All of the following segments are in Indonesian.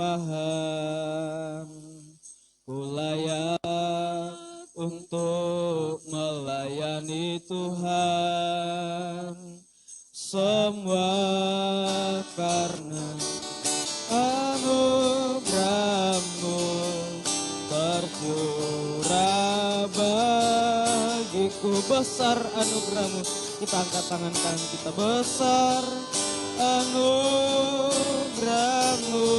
paham. Ku layak untuk melayani Tuhan, semua karena anugerah-Mu tercurah bagiku. Besar anugerah-Mu, kita angkat tangan kanan kita. Besar anugerah-Mu,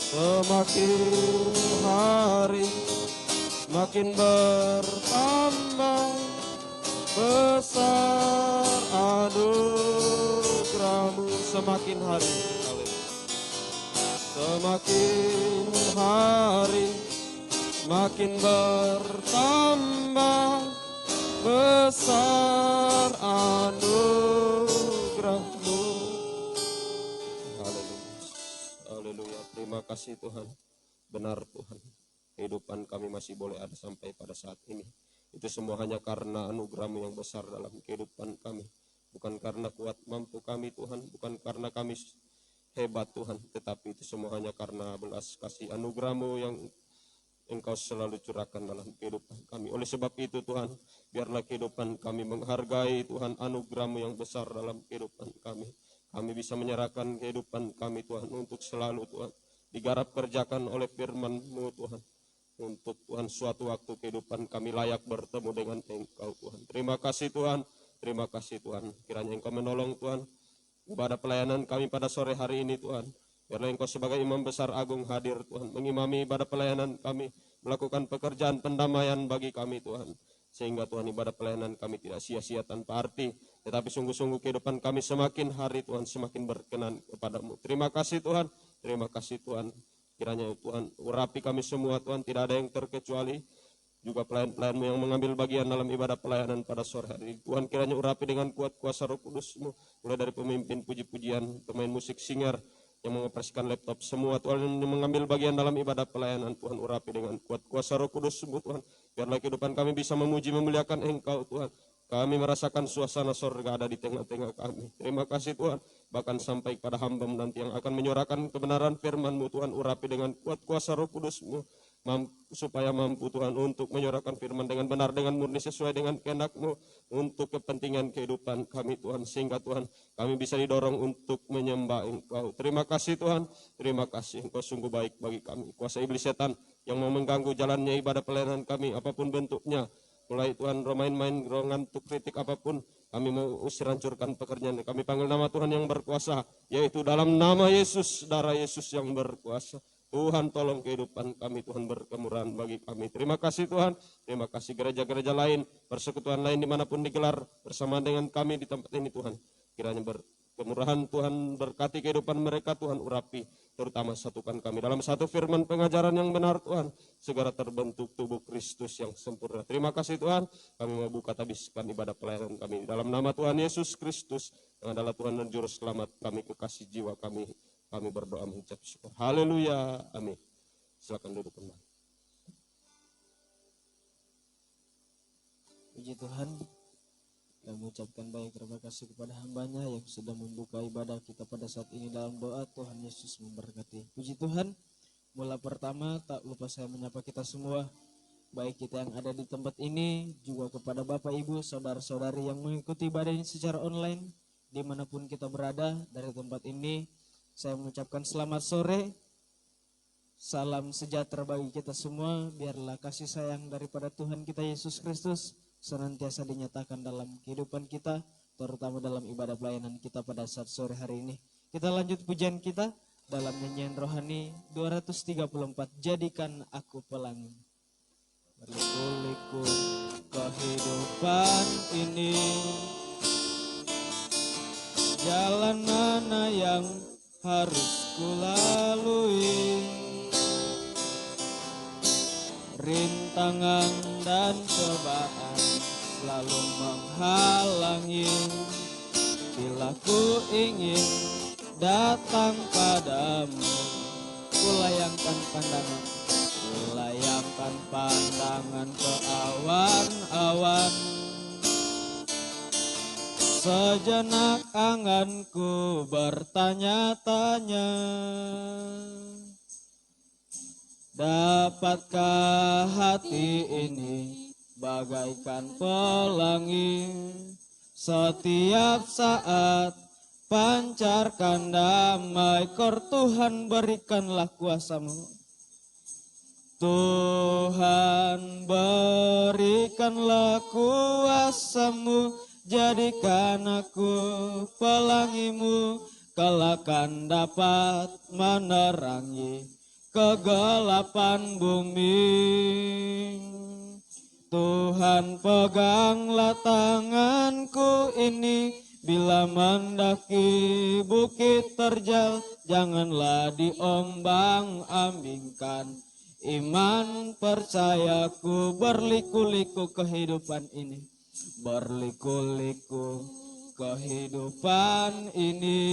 semakin hari semakin bertambah besar anugerah-Mu. Semakin hari, semakin hari semakin bertambah besar anugerah-Mu. Haleluya, terima kasih Tuhan. Benar Tuhan, kehidupan kami masih boleh ada sampai pada saat ini. Itu semua hanya karena anugerah-Mu yang besar dalam kehidupan kami. Bukan karena kuat mampu kami Tuhan, bukan karena kami hebat Tuhan, tetapi itu semua hanya karena belas kasih anugerah-Mu yang Engkau selalu curahkan dalam kehidupan kami. Oleh sebab itu Tuhan, biarlah kehidupan kami menghargai Tuhan anugerah-Mu yang besar dalam kehidupan kami. Kami bisa menyerahkan kehidupan kami Tuhan untuk selalu Tuhan digarap kerjakan oleh firman-Mu Tuhan. Untuk Tuhan suatu waktu kehidupan kami layak bertemu dengan Engkau Tuhan. Terima kasih Tuhan, terima kasih Tuhan. Kiranya Engkau menolong Tuhan ibadah pelayanan kami pada sore hari ini Tuhan. Biarlah Engkau sebagai Imam Besar Agung hadir Tuhan, mengimami ibadah pelayanan kami, melakukan pekerjaan pendamaian bagi kami Tuhan. Sehingga Tuhan ibadah pelayanan kami tidak sia-sia tanpa arti, tetapi sungguh-sungguh kehidupan kami semakin hari Tuhan semakin berkenan kepadamu. Terima kasih Tuhan, terima kasih Tuhan. Kiranya Tuhan urapi kami semua Tuhan, tidak ada yang terkecuali. Juga pelayan-pelayan-Mu yang mengambil bagian dalam ibadah pelayanan pada sore hari. Tuhan kiranya urapi dengan kuat kuasa Roh Kudus-Mu, mulai dari pemimpin puji-pujian, pemain musik, singer, yang mengoperasikan laptop, semua Tuhan yang mengambil bagian dalam ibadah pelayanan. Tuhan urapi dengan kuat kuasa Roh Kudus-Mu Tuhan. Biarlah kehidupan kami bisa memuji memuliakan Engkau Tuhan. Kami merasakan suasana surga ada di tengah-tengah kami. Terima kasih Tuhan. Bahkan sampai pada hamba-Mu nanti yang akan menyuarakan kebenaran firman-Mu Tuhan, urapi dengan kuat kuasa Roh Kudus-Mu, supaya mampu Tuhan untuk menyuarakan firman dengan benar, dengan murni, sesuai dengan kehendak-Mu untuk kepentingan kehidupan kami Tuhan. Sehingga Tuhan kami bisa didorong untuk menyembah Engkau. Terima kasih Tuhan, terima kasih. Engkau sungguh baik bagi kami. Kuasa iblis setan yang mau mengganggu jalannya ibadah pelayanan kami apapun bentuknya, mulai Tuhan main-main, ngantuk, kritik apapun, kami mau usir, hancurkan pekerjaan. Kami panggil nama Tuhan yang berkuasa, yaitu dalam nama Yesus, darah Yesus yang berkuasa. Tuhan tolong kehidupan kami, Tuhan berkemurahan bagi kami. Terima kasih Tuhan, terima kasih gereja-gereja lain, persekutuan lain dimanapun digelar bersama dengan kami di tempat ini Tuhan. Kiranya berkemurahan Tuhan, berkati kehidupan mereka Tuhan, urapi, terutama satukan kami dalam satu firman pengajaran yang benar Tuhan, segera terbentuk tubuh Kristus yang sempurna. Terima kasih Tuhan, kami mau buka habiskan ibadah pelayanan kami dalam nama Tuhan Yesus Kristus yang adalah Tuhan dan Juru Selamat kami, kekasih jiwa kami berdoa mengucap syukur. Haleluya, amin. Silakan duduk kembali. Puji Tuhan, kami mengucapkan banyak terima kasih kepada hamba-Nya yang sudah membuka ibadah kita pada saat ini dalam doa. Tuhan Yesus memberkati. Puji Tuhan, mula pertama tak lupa saya menyapa kita semua, baik kita yang ada di tempat ini, juga kepada Bapak Ibu, saudara-saudari yang mengikuti ibadah ini secara online, dimanapun kita berada. Dari tempat ini saya mengucapkan selamat sore, salam sejahtera bagi kita semua. Biarlah kasih sayang daripada Tuhan kita Yesus Kristus senantiasa dinyatakan dalam kehidupan kita, terutama dalam ibadah pelayanan kita pada saat sore hari ini. Kita lanjut pujian kita dalam nyanyian rohani 234, Jadikan Aku Pelangi. Berliku-liku kehidupan ini, jalan mana yang harus kulalui, rintangan dan cobaan selalu menghalangi. Bila ku ingin datang padamu, kulayangkan pandangan ke awan-awan, Sejenak anganku bertanya-tanya, dapatkah hati ini bagaikan pelangi setiap saat pancarkan damai. Kor Tuhan berikanlah kuasa-Mu, Tuhan berikanlah kuasa-Mu, jadikan aku pelangi-Mu, kelakkan dapat menerangi kegelapan bumi. Tuhan peganglah tanganku ini, bila mendaki bukit terjal, janganlah diombang-ambingkan. Iman percayaku berliku-liku kehidupan ini, berliku-liku kehidupan ini.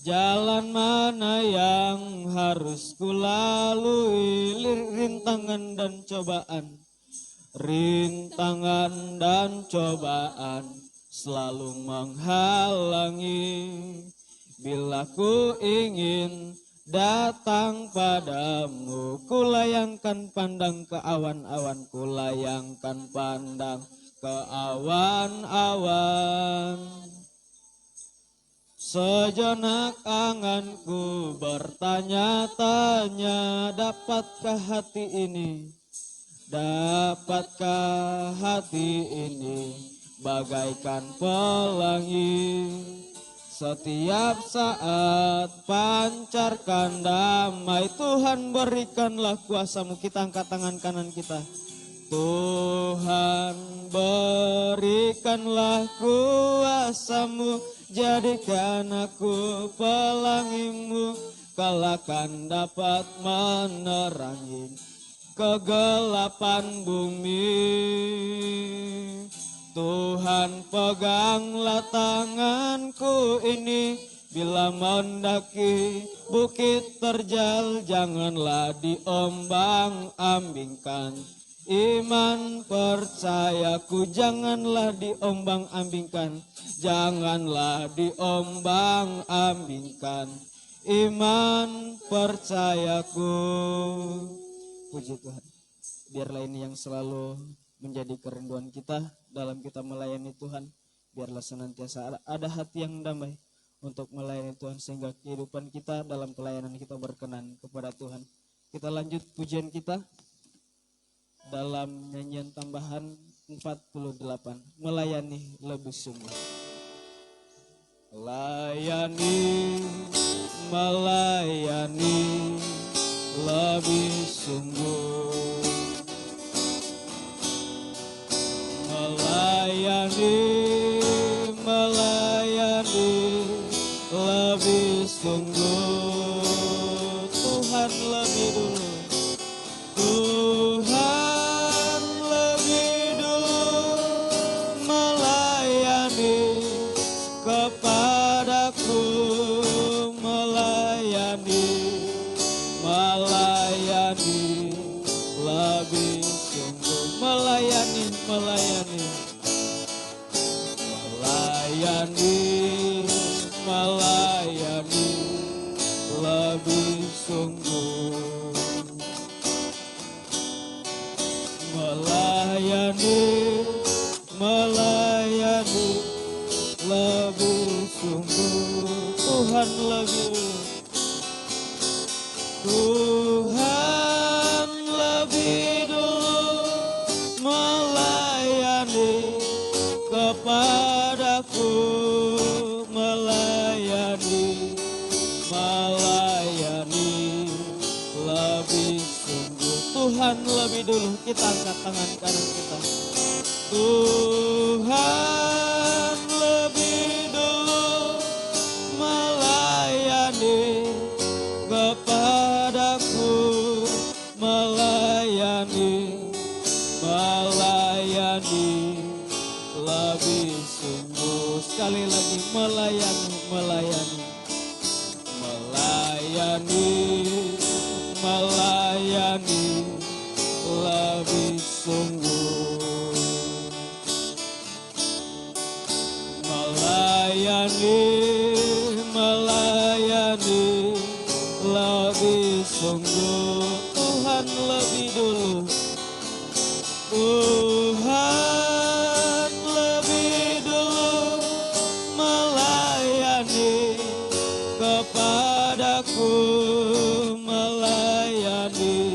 Jalan mana yang harus kulalui, rintangan dan cobaan, rintangan dan cobaan selalu menghalangi. Bila ku ingin datang padamu, kulayangkan pandang ke awan-awan, kulayangkan pandang ke awan-awan. Sejenak anganku bertanya-tanya, dapatkah hati ini, dapatkah hati ini bagaikan pelangi setiap saat pancarkan damai. Tuhan berikanlah kuasa-Mu. Kita angkat tangan kanan kita. Tuhan berikanlah kuasa-Mu, jadikan aku pelangi-Mu, kelakkan dapat menerangi kegelapan bumi. Tuhan peganglah tanganku ini, bila mendaki bukit terjal, janganlah diombang-ambingkan. Iman percayaku janganlah diombang-ambingkan, janganlah diombang-ambingkan. Iman percayaku. Puji Tuhan. Biarlah ini yang selalu menjadi kerinduan kita dalam kita melayani Tuhan. Biarlah senantiasa ada hati yang damai untuk melayani Tuhan, sehingga kehidupan kita dalam pelayanan kita berkenan kepada Tuhan. Kita lanjut pujian kita dalam nyanyian tambahan 48, melayani lebih sungguh. Melayani, melayani lebih sungguh, melayani, melayani lebih sungguh. Tuhan lebih dulu, Tuhan lebih dulu melayani kepadaku, melayani, melayani lebih sungguh, melayani, melayani, melayani, melayani lebih sungguh, melayani, melayani lebih sungguh. Tuhan lebih, Tuhan lebih dulu melayani kepadaku, melayani, melayani lebih sungguh. Tuhan lebih dulu. Kita angkat tangan kanan kita. Tuhan lebih dulu melayani kepadaku, melayani, melayani lebih sungguh. Sekali lagi, melayani, melayani, melayani, melayani lebih sungguh, Tuhan lebih dulu. Tuhan lebih dulu melayani kepadaku, melayani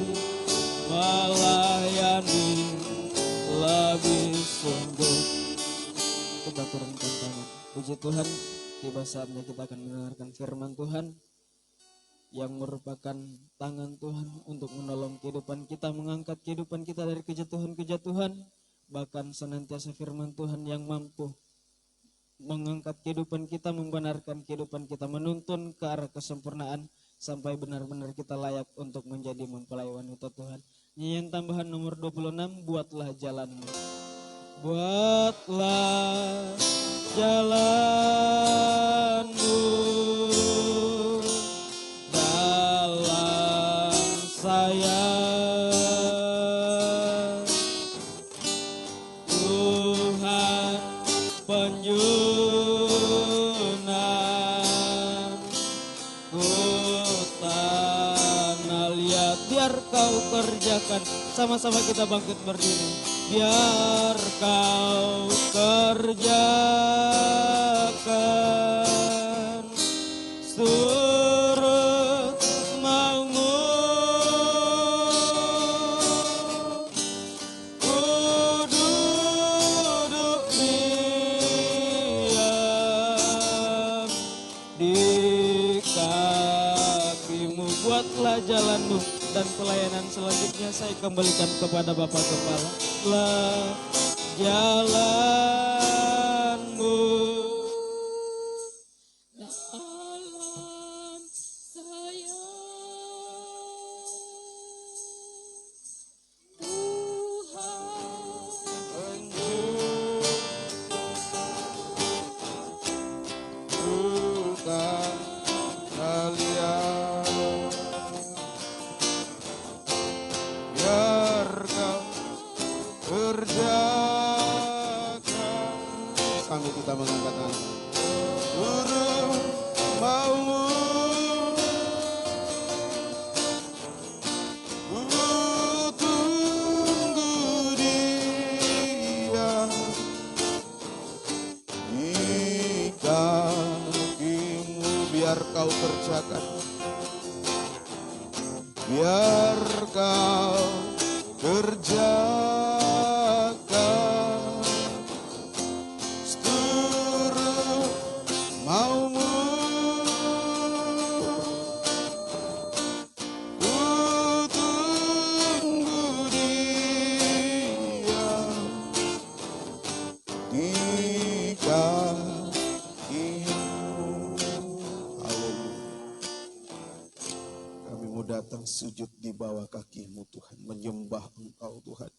lebih sungguh. Kita turunkan tangan. Puji Tuhan, tiba saatnya kita akan mendengarkan firman Tuhan yang merupakan tangan Tuhan untuk menolong kehidupan kita, mengangkat kehidupan kita dari kejatuhan-kejatuhan. Bahkan senantiasa firman Tuhan yang mampu mengangkat kehidupan kita, membenarkan kehidupan kita, menuntun ke arah kesempurnaan sampai benar-benar kita layak untuk menjadi mempelai wanita Tuhan. Nyanyian tambahan nomor 26, buatlah jalanmu. Buatlah jalanmu dalam saya, Tuhan penjunan ku tanah liat. Biar kau kerjakan, sama-sama kita bangkit berdiri. Biar kau kerjakan surut maumu, ku duduk diam di kakimu. Buatlah jalanmu, dan pelayanan selanjutnya saya kembalikan kepada Bapak Kepala. Lah jalanmu dalam saya, Tuhan tunjukkan kalian. Biar kau kerjakan, sambil kita mengangkat tangan, turun maumu, ku tunggu dia di kakimu. Biar kau kerjakan, biar kau kerjakan seluruh maumu, ku tunggu dia di kakimu. Haleluya. Kami mau datang sujud di bawah kaki-Mu Tuhan, menyembah Engkau Tuhan.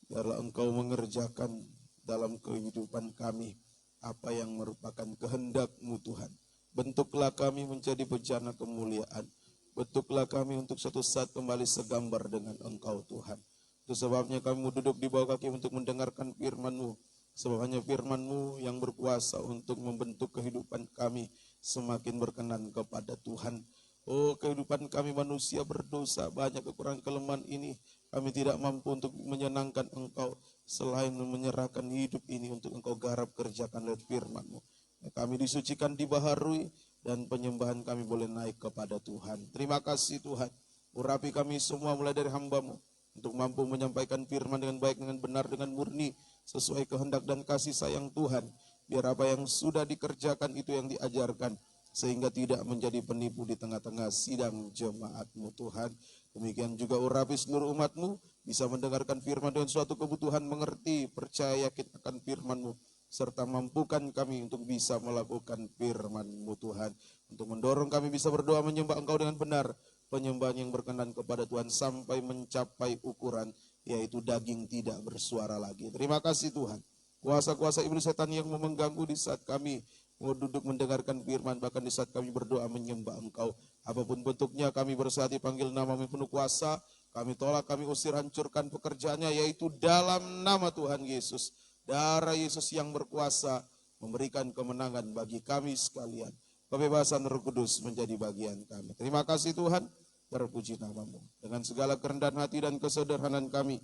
Biarlah Engkau mengerjakan dalam kehidupan kami apa yang merupakan kehendak-Mu Tuhan. Bentuklah kami menjadi bejana kemuliaan. Bentuklah kami untuk suatu saat kembali segambar dengan Engkau Tuhan. Itu sebabnya kami mau duduk di bawah kaki untuk mendengarkan firman-Mu. Sebabnya firman-Mu yang berkuasa untuk membentuk kehidupan kami semakin berkenan kepada Tuhan. Oh, kehidupan kami manusia berdosa, banyak kekurangan kelemahan ini. Kami tidak mampu untuk menyenangkan Engkau selain menyerahkan hidup ini untuk Engkau garap kerjakan lewat firman-Mu. Kami disucikan, dibaharui, dan penyembahan kami boleh naik kepada Tuhan. Terima kasih Tuhan. Urapi kami semua mulai dari hamba-Mu untuk mampu menyampaikan firman dengan baik, dengan benar, dengan murni, sesuai kehendak dan kasih sayang Tuhan. Biar apa yang sudah dikerjakan itu yang diajarkan, sehingga tidak menjadi penipu di tengah-tengah sidang jemaat-Mu Tuhan. Demikian juga urapi seluruh umat-Mu bisa mendengarkan firman dengan suatu kebutuhan, mengerti, percaya yakin akan firman-Mu, serta mampukan kami untuk bisa melakukan firman-Mu Tuhan, untuk mendorong kami bisa berdoa menyembah Engkau dengan benar, penyembahan yang berkenan kepada Tuhan sampai mencapai ukuran, yaitu daging tidak bersuara lagi. Terima kasih Tuhan. Kuasa-kuasa iblis setan yang mengganggu di saat kami mau duduk mendengarkan firman, bahkan di saat kami berdoa menyembah Engkau, apapun bentuknya kami bersatu panggil nama-Mu penuh kuasa, kami tolak, kami usir, hancurkan pekerjaannya, yaitu dalam nama Tuhan Yesus. Darah Yesus yang berkuasa memberikan kemenangan bagi kami sekalian. Kebebasan Roh Kudus menjadi bagian kami. Terima kasih Tuhan. Terpuji namamu. Dengan segala kerendahan hati dan kesederhanaan kami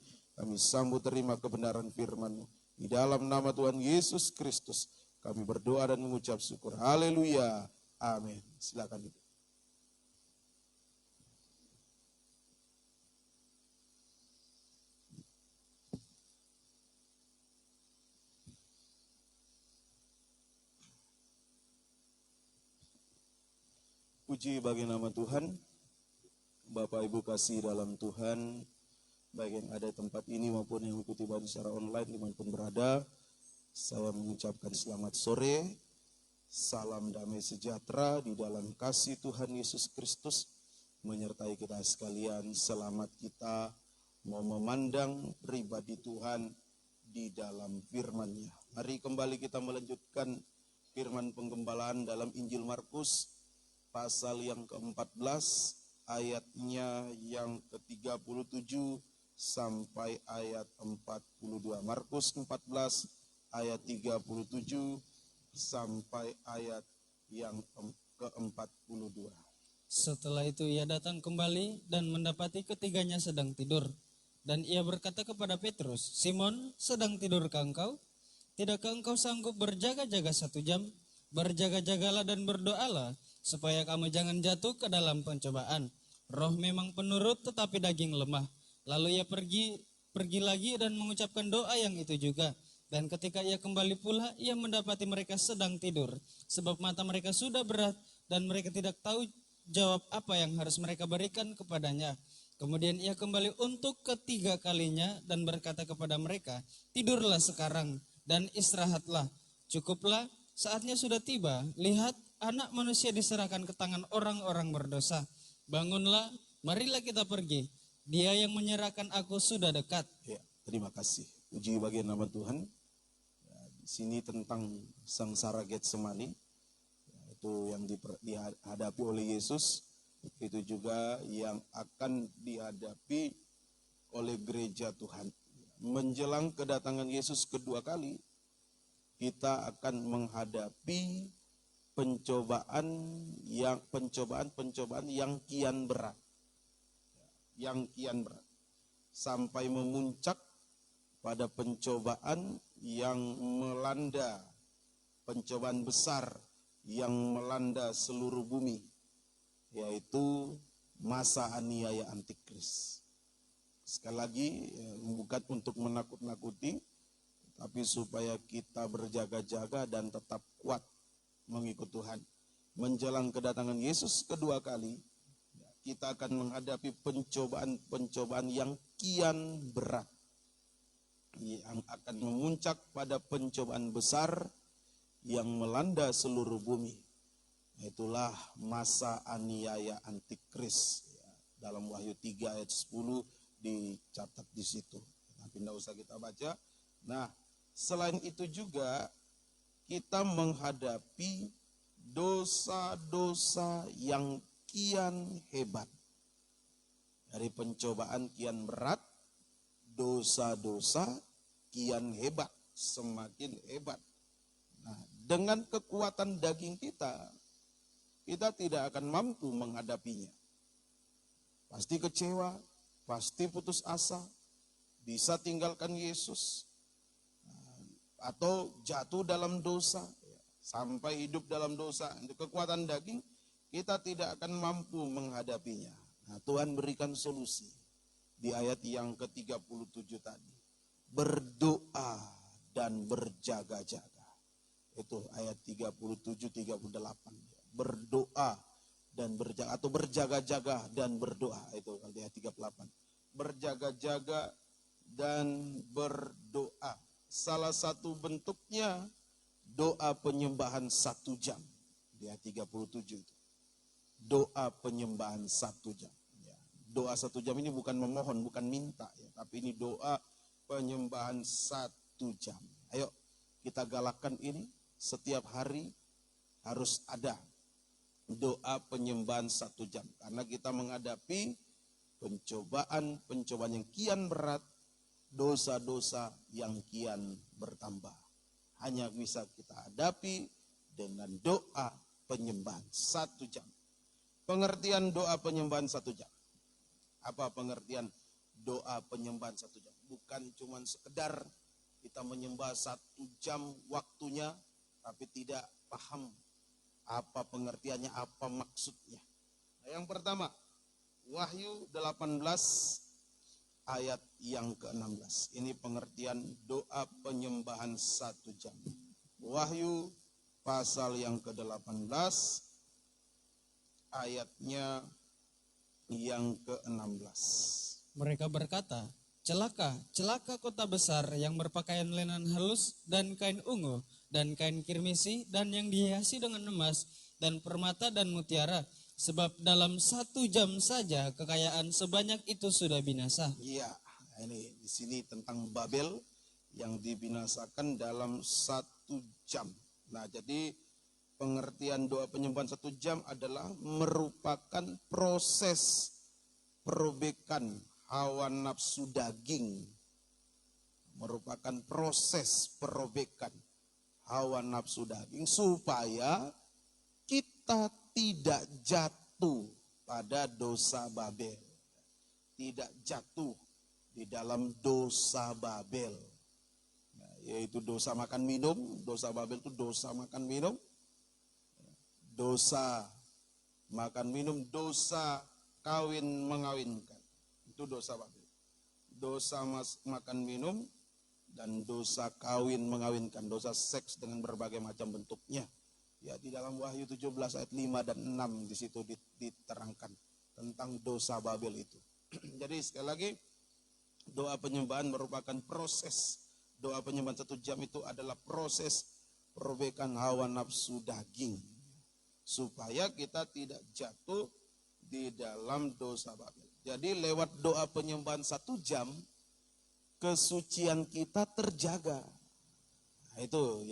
sambut terima kebenaran firman-Mu. Di dalam nama Tuhan Yesus Kristus, kami berdoa dan mengucap syukur. Haleluya. Amin. Silakan Ibu. Puji bagi nama Tuhan. Bapak Ibu kasih dalam Tuhan, baik yang ada di tempat ini maupun yang mengikuti ibadah secara online dimanapun berada, saya mengucapkan selamat sore, salam damai sejahtera di dalam kasih Tuhan Yesus Kristus menyertai kita sekalian. Selamat kita mau memandang pribadi Tuhan di dalam firman-Nya. Mari kembali kita melanjutkan firman penggembalaan dalam Injil Markus pasal yang ke-14, ayatnya yang ke-37 sampai ayat 42. Markus 14 ayat 37 sampai ayat yang ke-42. Setelah itu ia datang kembali dan mendapati ketiganya sedang tidur. Dan ia berkata kepada Petrus, "Simon, sedang tidurkah engkau? Tidakkah engkau sanggup berjaga-jaga 1 jam? Berjaga-jagalah dan berdoalah, supaya kamu jangan jatuh ke dalam pencobaan. Roh memang penurut tetapi daging lemah." Lalu ia pergi lagi dan mengucapkan doa yang itu juga. Dan ketika ia kembali pula, ia mendapati mereka sedang tidur, sebab mata mereka sudah berat dan mereka tidak tahu jawab apa yang harus mereka berikan kepadanya. Kemudian ia kembali untuk ketiga kalinya dan berkata kepada mereka, "Tidurlah sekarang dan istirahatlah. Cukuplah, saatnya sudah tiba. Lihat, Anak Manusia diserahkan ke tangan orang-orang berdosa. Bangunlah, marilah kita pergi. Dia yang menyerahkan aku sudah dekat." Ya, terima kasih. Puji bagi nama Tuhan. Ya, di sini tentang sengsara Getsemani, itu yang dihadapi oleh Yesus, itu juga yang akan dihadapi oleh gereja Tuhan. Menjelang kedatangan Yesus kedua kali, kita akan menghadapi pencobaan yang kian berat. Sampai memuncak pada pencobaan yang melanda, pencobaan besar yang melanda seluruh bumi, yaitu masa aniaya antikris. Sekali lagi, bukan untuk menakut-nakuti, tapi supaya kita berjaga-jaga dan tetap kuat mengikut Tuhan. Menjelang kedatangan Yesus kedua kali, kita akan menghadapi pencobaan yang kian berat, yang akan memuncak pada pencobaan besar yang melanda seluruh bumi. Itulah masa aniaya antikris. Dalam Wahyu 3 ayat 10 dicatat di situ. Tapi tidak usah kita baca. Nah, selain itu juga kita menghadapi dosa-dosa yang kian hebat. Dari pencobaan kian berat, dosa-dosa kian hebat, semakin hebat. Nah, dengan kekuatan daging kita tidak akan mampu menghadapinya. Pasti kecewa, pasti putus asa, bisa tinggalkan Yesus, atau jatuh dalam dosa, sampai hidup dalam dosa. Kekuatan daging kita tidak akan mampu menghadapinya. Nah, Tuhan berikan solusi di ayat yang ke-37 tadi. Berdoa dan berjaga-jaga. Itu ayat 37-38. Berdoa dan berjaga, atau berjaga-jaga dan berdoa. Itu ayat 38. Berjaga-jaga dan berdoa. Salah satu bentuknya doa penyembahan 1 jam. Di ayat 37 itu. Doa penyembahan 1 jam. Ya. Doa 1 jam ini bukan memohon, bukan minta, ya, tapi ini doa penyembahan 1 jam. Ayo kita galakkan ini, setiap hari harus ada doa penyembahan 1 jam. Karena kita menghadapi pencobaan yang kian berat, dosa-dosa yang kian bertambah. Hanya bisa kita hadapi dengan doa penyembahan 1 jam. Pengertian doa penyembahan 1 jam. Apa pengertian doa penyembahan 1 jam? Bukan cuma sekedar kita menyembah 1 jam waktunya, tapi tidak paham apa pengertiannya, apa maksudnya. Nah, yang pertama, Wahyu 18 ayat yang ke-16. Ini pengertian doa penyembahan 1 jam. Wahyu pasal yang ke-18 ayatnya yang ke-16. Mereka berkata, celaka, celaka kota besar yang berpakaian lenan halus dan kain ungu dan kain kirmisi dan yang dihiasi dengan emas dan permata dan mutiara. Sebab dalam 1 jam saja kekayaan sebanyak itu sudah binasa. Iya, ini di sini tentang Babel yang dibinasakan dalam 1 jam. Nah, jadi pengertian doa penyembahan 1 jam adalah merupakan proses perobekan hawa nafsu daging. Merupakan proses perobekan hawa nafsu daging supaya kita tidak jatuh pada dosa Babel. Tidak jatuh di dalam dosa Babel. Nah, yaitu dosa makan minum. Dosa Babel itu dosa makan minum. Dosa makan minum, dosa kawin mengawinkan. Itu dosa Babel. Dosa makan minum dan dosa kawin mengawinkan. Dosa seks dengan berbagai macam bentuknya. Ya, di dalam Wahyu 17 ayat 5 dan 6 di situ diterangkan tentang dosa Babel itu. Jadi sekali lagi, doa penyembahan merupakan proses. Doa penyembahan 1 jam itu adalah proses perobekan hawa nafsu daging. Supaya kita tidak jatuh di dalam dosa Babel. Jadi lewat doa penyembahan 1 jam, kesucian kita terjaga. Nah, itu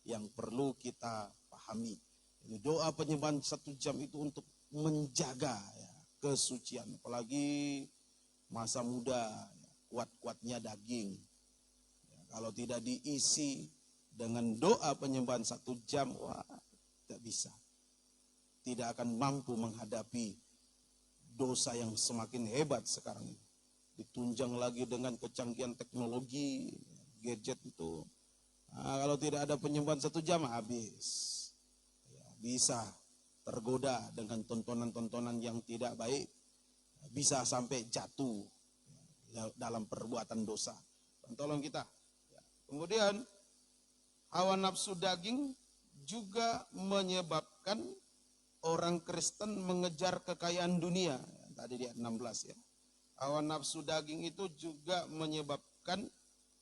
yang perlu kita pahami. Jadi doa penyembahan 1 jam itu untuk menjaga ya, kesucian. Apalagi masa muda, ya, kuat-kuatnya daging. Ya, kalau tidak diisi dengan doa penyembahan 1 jam, wah, tidak bisa. Tidak akan mampu menghadapi dosa yang semakin hebat sekarang ini. Ditunjang lagi dengan kecanggihan teknologi, gadget itu. Nah, kalau tidak ada penyembahan 1 jam, habis. Bisa tergoda dengan tontonan-tontonan yang tidak baik, bisa sampai jatuh dalam perbuatan dosa. Tolong kita. Kemudian hawa nafsu daging juga menyebabkan orang Kristen mengejar kekayaan dunia. Tadi di ayat 16 ya. Hawa nafsu daging itu juga menyebabkan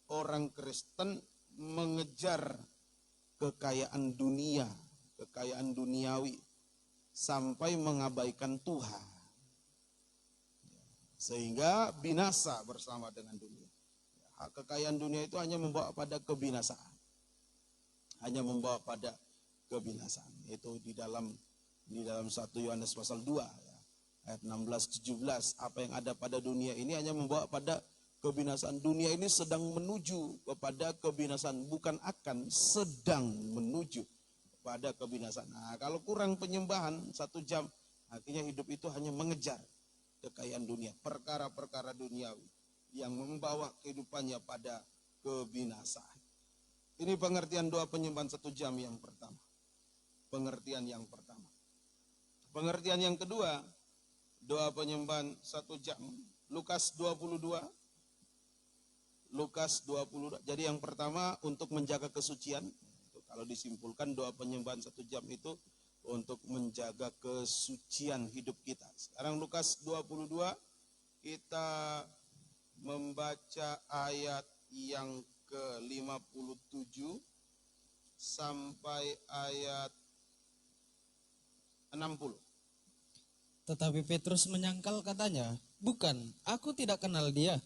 orang Kristen mengejar kekayaan dunia. Kekayaan duniawi sampai mengabaikan Tuhan, sehingga binasa bersama dengan dunia. Kekayaan dunia itu hanya membawa pada kebinasaan, Itu di dalam 1 Yohanes pasal 2 ya, ayat 16-17. Apa yang ada pada dunia ini hanya membawa pada kebinasaan. Dunia ini sedang menuju kepada kebinasaan, bukan akan, sedang menuju pada kebinasaan. Nah, kalau kurang penyembahan 1 jam, akhirnya hidup itu hanya mengejar kekayaan dunia, perkara-perkara duniawi yang membawa kehidupannya pada kebinasaan. Ini pengertian doa penyembahan 1 jam yang pertama. Pengertian yang pertama. Pengertian yang kedua, doa penyembahan 1 jam. Lukas 22. Jadi yang pertama untuk menjaga kesucian. Kalau disimpulkan doa penyembahan 1 jam itu untuk menjaga kesucian hidup kita. Sekarang Lukas 22 kita membaca ayat yang ke-57 sampai ayat 60. Tetapi Petrus menyangkal katanya, bukan, aku tidak kenal dia.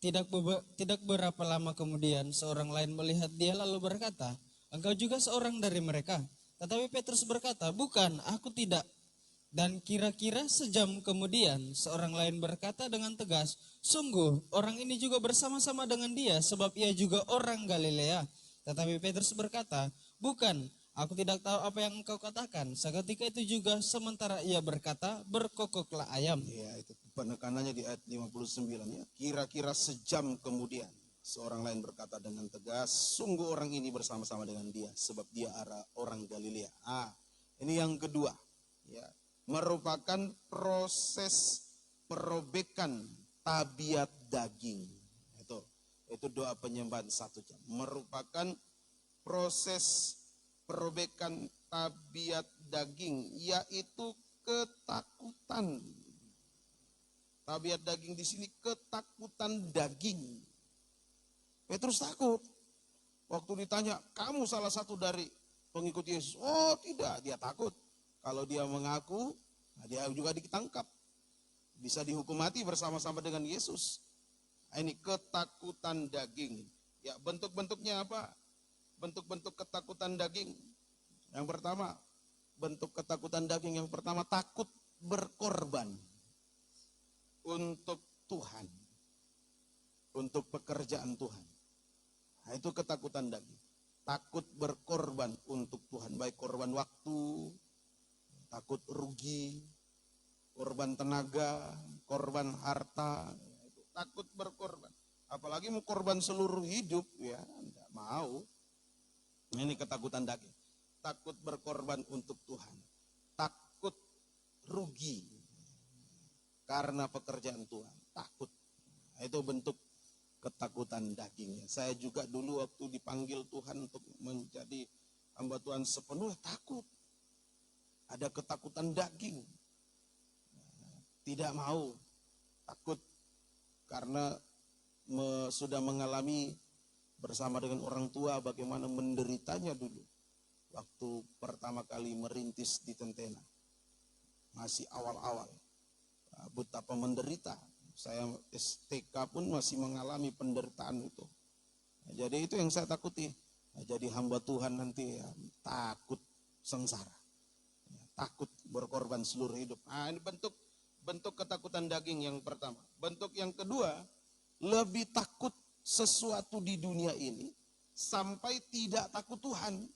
Tidak berapa lama kemudian seorang lain melihat dia lalu berkata, engkau juga seorang dari mereka. Tetapi Petrus berkata, bukan, aku tidak. Dan kira-kira sejam kemudian seorang lain berkata dengan tegas, sungguh orang ini juga bersama-sama dengan dia sebab ia juga orang Galilea. Tetapi Petrus berkata, bukan, Aku tidak tahu apa yang engkau katakan. Seketika itu juga sementara ia berkata, berkokoklah ayam. Ya, itu penekanannya di ayat 59 ya. Kira-kira sejam kemudian seorang lain berkata dengan tegas, sungguh orang ini bersama-sama dengan dia sebab dia orang Galilea. Ini yang kedua ya, merupakan proses perobekan tabiat daging. Itu doa penyembahan 1 jam. Merupakan proses perobekan tabiat daging, yaitu ketakutan. Tabiat daging di sini ketakutan daging. Petrus takut. Waktu ditanya, kamu salah satu dari pengikut Yesus? Oh tidak, dia takut. Kalau dia mengaku, dia juga ditangkap. Bisa dihukum mati bersama-sama dengan Yesus. Ini ketakutan daging. Ya, bentuk-bentuknya apa? Bentuk-bentuk ketakutan daging. Yang pertama, bentuk ketakutan daging yang pertama, takut berkorban untuk Tuhan, untuk pekerjaan Tuhan. Nah, itu ketakutan daging. Takut berkorban untuk Tuhan, baik korban waktu, takut rugi, korban tenaga, korban harta, takut berkorban. Apalagi mau korban seluruh hidup, ya enggak mau. Ini ketakutan daging. Takut berkorban untuk Tuhan. Takut rugi karena pekerjaan Tuhan. Takut. Nah, itu bentuk ketakutan dagingnya. Saya juga dulu waktu dipanggil Tuhan untuk menjadi hamba Tuhan sepenuhnya takut. Ada ketakutan daging. Tidak mau. Takut karena sudah mengalami bersama dengan orang tua bagaimana menderitanya dulu. Waktu pertama kali merintis di Tentena. Masih awal-awal. Betapa menderita. Saya STK pun masih mengalami penderitaan itu. Nah, jadi itu yang saya takuti. Nah, jadi hamba Tuhan nanti ya, takut sengsara. Ya, takut berkorban seluruh hidup. Nah, ini bentuk ketakutan daging yang pertama. Bentuk yang kedua, lebih takut sesuatu di dunia ini sampai tidak takut Tuhan.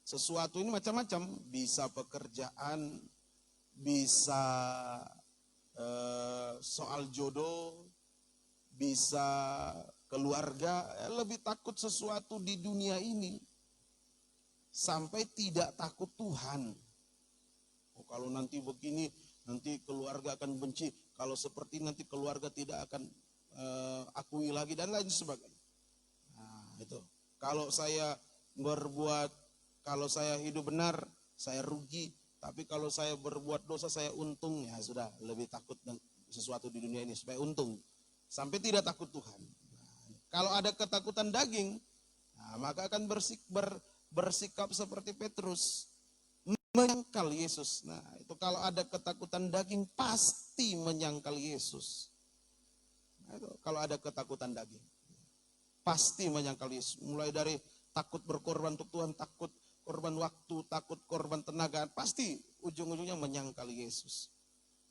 Sesuatu ini macam-macam, bisa pekerjaan, bisa soal jodoh, bisa keluarga. Lebih takut sesuatu di dunia ini sampai tidak takut Tuhan. Oh, kalau nanti begini, nanti keluarga akan benci. Kalau seperti nanti keluarga tidak akan akui lagi dan lain sebagainya. Nah, itu. Kalau saya hidup benar, saya rugi. Tapi kalau saya berbuat dosa, saya untung. Ya sudah, lebih takut dengan sesuatu di dunia ini supaya untung. Sampai tidak takut Tuhan. Nah, kalau ada ketakutan daging, nah, maka akan bersikap seperti Petrus. Menyangkal Yesus. Nah, itu kalau ada ketakutan daging, pasti menyangkal Yesus. Nah, itu kalau ada ketakutan daging, pasti menyangkal Yesus. Mulai dari takut berkorban untuk Tuhan, takut korban waktu, takut korban tenaga, pasti ujung-ujungnya menyangkal Yesus.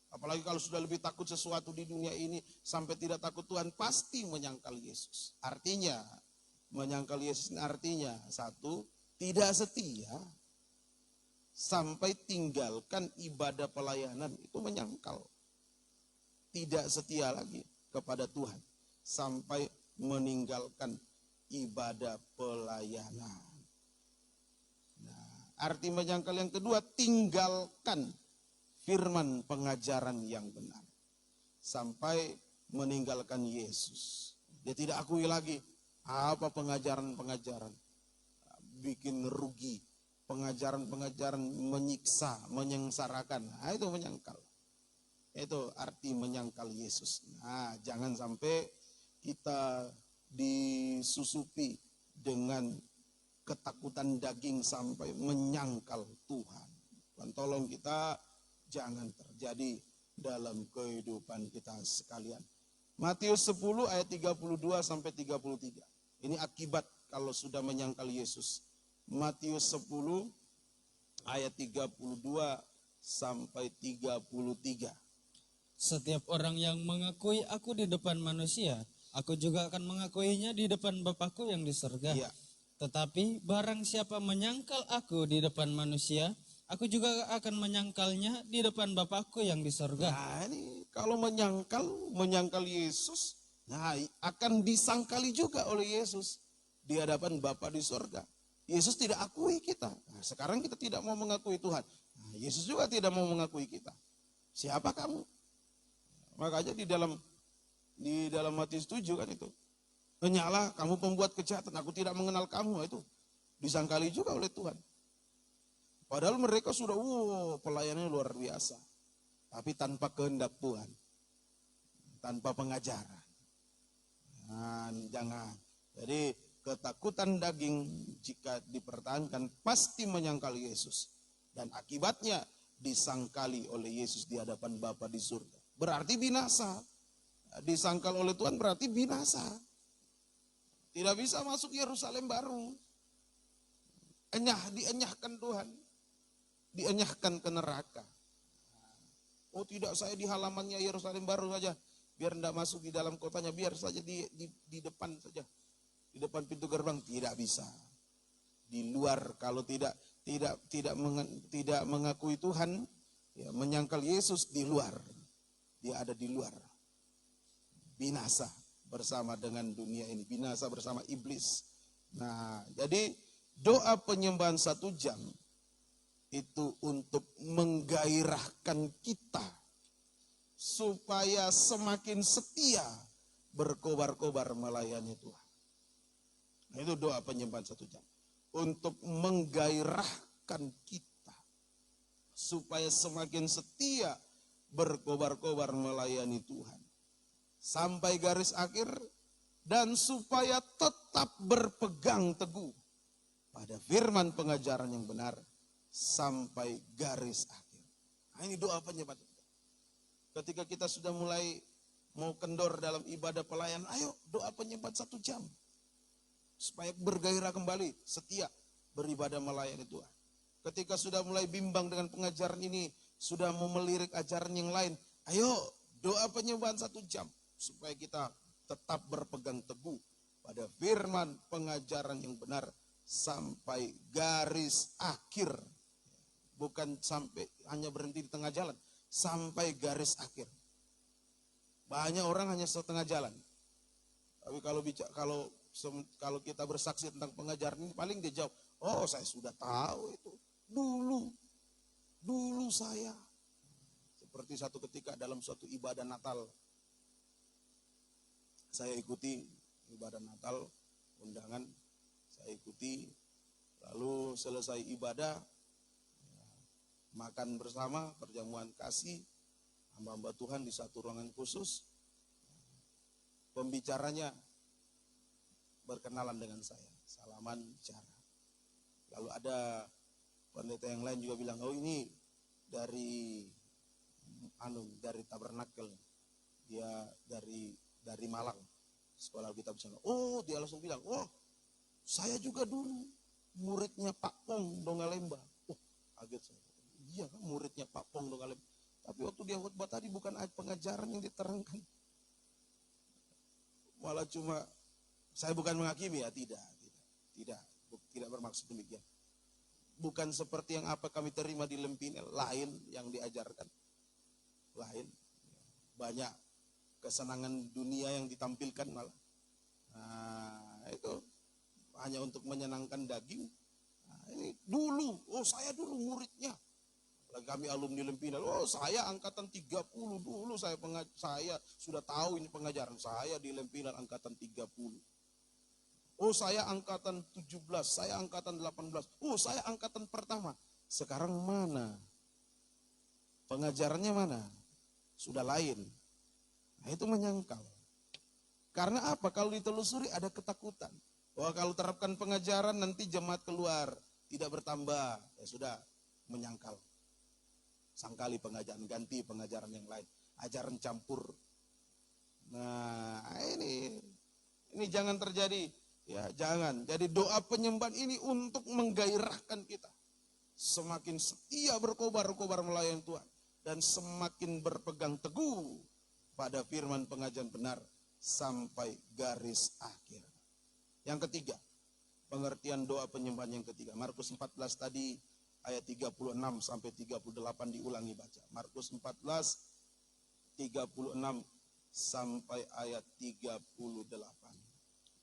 Apalagi kalau sudah lebih takut sesuatu di dunia ini sampai tidak takut Tuhan, pasti menyangkal Yesus. Artinya, menyangkal Yesus artinya satu, tidak setia sampai tinggalkan ibadah pelayanan, itu menyangkal. Tidak setia lagi kepada Tuhan sampai meninggalkan ibadah pelayanan. Nah, arti menyangkal yang kedua, tinggalkan firman pengajaran yang benar sampai meninggalkan Yesus. Dia tidak akui lagi apa pengajaran-pengajaran bikin rugi, pengajaran-pengajaran menyiksa, menyengsarakan. Nah, itu menyangkal. Itu arti menyangkal Yesus. Nah, jangan sampai kita disusupi dengan ketakutan daging sampai menyangkal Tuhan. Dan tolong kita jangan terjadi dalam kehidupan kita sekalian. Matius 10 ayat 32 sampai 33. Ini akibat kalau sudah menyangkal Yesus. Matius 10 ayat 32 sampai 33. Setiap orang yang mengakui aku di depan manusia, aku juga akan mengakuinya di depan Bapakku yang di surga. Ya. Tetapi barang siapa menyangkal aku di depan manusia, aku juga akan menyangkalnya di depan Bapakku yang di sorga. Nah ini kalau menyangkal Yesus, nah akan disangkali juga oleh Yesus di hadapan Bapa di sorga. Yesus tidak akui kita. Nah, sekarang kita tidak mau mengakui Tuhan. Nah, Yesus juga tidak mau mengakui kita. Siapa kamu? Makanya di dalam Matius 7 kan itu. Henyalah kamu pembuat kejahatan, aku tidak mengenal kamu. Itu disangkali juga oleh Tuhan. Padahal mereka sudah, pelayanannya luar biasa. Tapi tanpa kehendak Tuhan. Tanpa pengajaran. Nah, jangan. Jadi ketakutan daging jika dipertahankan pasti menyangkal Yesus. Dan akibatnya disangkali oleh Yesus di hadapan Bapa di surga. Berarti binasa. Disangkal oleh Tuhan berarti binasa. Tidak bisa masuk Yerusalem baru. Dienyahkan Tuhan. Dienyahkan ke neraka. Oh tidak, saya di halamannya Yerusalem baru saja. Biar tidak masuk di dalam kotanya, biar saja di depan saja. Di depan pintu gerbang, tidak bisa. Di luar, kalau tidak mengakui Tuhan, ya, menyangkal Yesus di luar. Dia ada di luar. Binasa bersama dengan dunia ini, binasa bersama iblis. Nah, jadi doa penyembahan 1 jam itu untuk menggairahkan kita supaya semakin setia berkobar-kobar melayani Tuhan. Nah, itu doa penyembahan 1 jam untuk menggairahkan kita supaya semakin setia berkobar-kobar melayani Tuhan. Sampai garis akhir dan supaya tetap berpegang teguh pada firman pengajaran yang benar sampai garis akhir. Nah, ini doa penyembahan. Ketika kita sudah mulai mau kendor dalam ibadah pelayanan, ayo doa penyembahan 1 jam. Supaya bergairah kembali, setia beribadah melayani Tuhan. Ketika sudah mulai bimbang dengan pengajaran ini, sudah mau melirik ajaran yang lain, ayo doa penyembahan 1 jam. Supaya kita tetap berpegang teguh pada firman pengajaran yang benar sampai garis akhir. Bukan sampai hanya berhenti di tengah jalan, sampai garis akhir. Banyak orang hanya setengah jalan. Tapi kalau kita bersaksi tentang pengajaran ini, paling dia jawab, oh saya sudah tahu itu. Dulu saya. Seperti satu ketika dalam suatu ibadah Natal, saya ikuti ibadah Natal, undangan, saya ikuti, lalu selesai ibadah, makan bersama, perjamuan kasih, hamba-hamba Tuhan di satu ruangan khusus, pembicaranya berkenalan dengan saya, salaman bicara. Lalu ada pendeta yang lain juga bilang, oh ini dari Tabernakel, dia dari Malang, sekolah Alkitab sana. Oh, dia langsung bilang, oh saya juga dulu muridnya Pak Pong Dongalemba. Oh, kaget saya. Iya kan, muridnya Pak Pong Dongalemba. Tapi waktu dia khotbah tadi bukan pengajaran yang diterangkan. Malah cuma, saya bukan menghakimi ya, tidak bermaksud demikian. Bukan seperti yang apa kami terima di Lempinel, lain yang diajarkan. Lain, banyak kesenangan dunia yang ditampilkan malah. Nah, itu hanya untuk menyenangkan daging. Nah, ini dulu, oh saya dulu muridnya. Lagi kami alumni Lempinel, oh saya angkatan 30 dulu, saya sudah tahu ini pengajaran. Saya di Lempinel angkatan 30. Oh saya angkatan 17, saya angkatan 18. Oh saya angkatan pertama. Sekarang mana? Pengajarannya mana? Sudah lain. Nah, itu menyangkal. Karena apa? Kalau ditelusuri ada ketakutan. Wah kalau terapkan pengajaran nanti jemaat keluar, tidak bertambah. Ya sudah, menyangkal. Sangkali pengajaran, ganti pengajaran yang lain. Ajaran campur. Nah ini jangan terjadi. Ya jangan. Jadi doa penyembahan ini untuk menggairahkan kita. Semakin setia berkobar-kobar melayani Tuhan. Dan semakin berpegang teguh pada firman pengajaran benar sampai garis akhir. Yang ketiga, pengertian doa penyembahan yang ketiga. Markus 14 tadi ayat 36 sampai 38 diulangi baca. Markus 14 36 sampai ayat 38.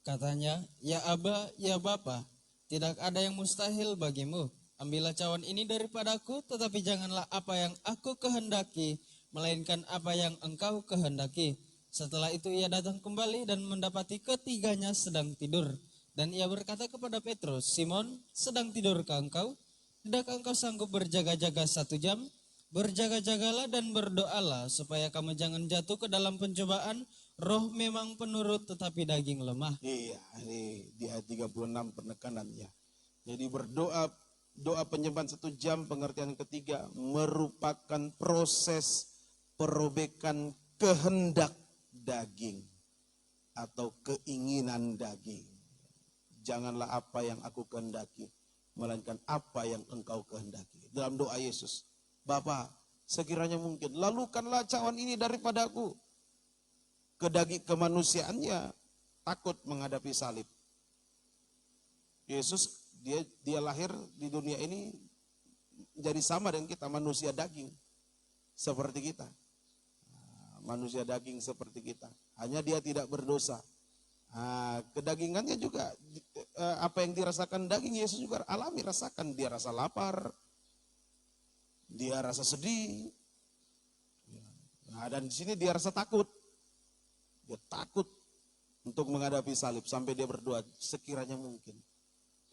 Katanya, ya Aba, ya Bapa, tidak ada yang mustahil bagimu. Ambillah cawan ini daripadaku, tetapi janganlah apa yang aku kehendaki, melainkan apa yang engkau kehendaki. Setelah itu ia datang kembali dan mendapati ketiganya sedang tidur. Dan ia berkata kepada Petrus, Simon, sedang tidurkah engkau? Tidakkah engkau sanggup berjaga-jaga 1 jam? Berjaga-jagalah dan berdoalah, supaya kamu jangan jatuh ke dalam pencobaan. Roh memang penurut, tetapi daging lemah. Iya, ini di ayat 36 penekanannya. Jadi berdoa, doa penyembahan 1 jam, pengertian ketiga, merupakan proses perobekan kehendak daging atau keinginan daging. Janganlah apa yang aku kehendaki, melainkan apa yang engkau kehendaki. Dalam doa Yesus, Bapa, sekiranya mungkin, lalukanlah cawan ini daripadaku. Kemanusiaannya takut menghadapi salib. Yesus dia lahir di dunia ini jadi sama dengan kita, manusia daging seperti kita. Manusia daging seperti kita. Hanya dia tidak berdosa. Kedagingannya juga apa yang dirasakan daging Yesus juga alami, rasakan. Dia rasa lapar, dia rasa sedih. Dan di sini dia rasa takut. Dia takut untuk menghadapi salib sampai dia berdoa, sekiranya mungkin,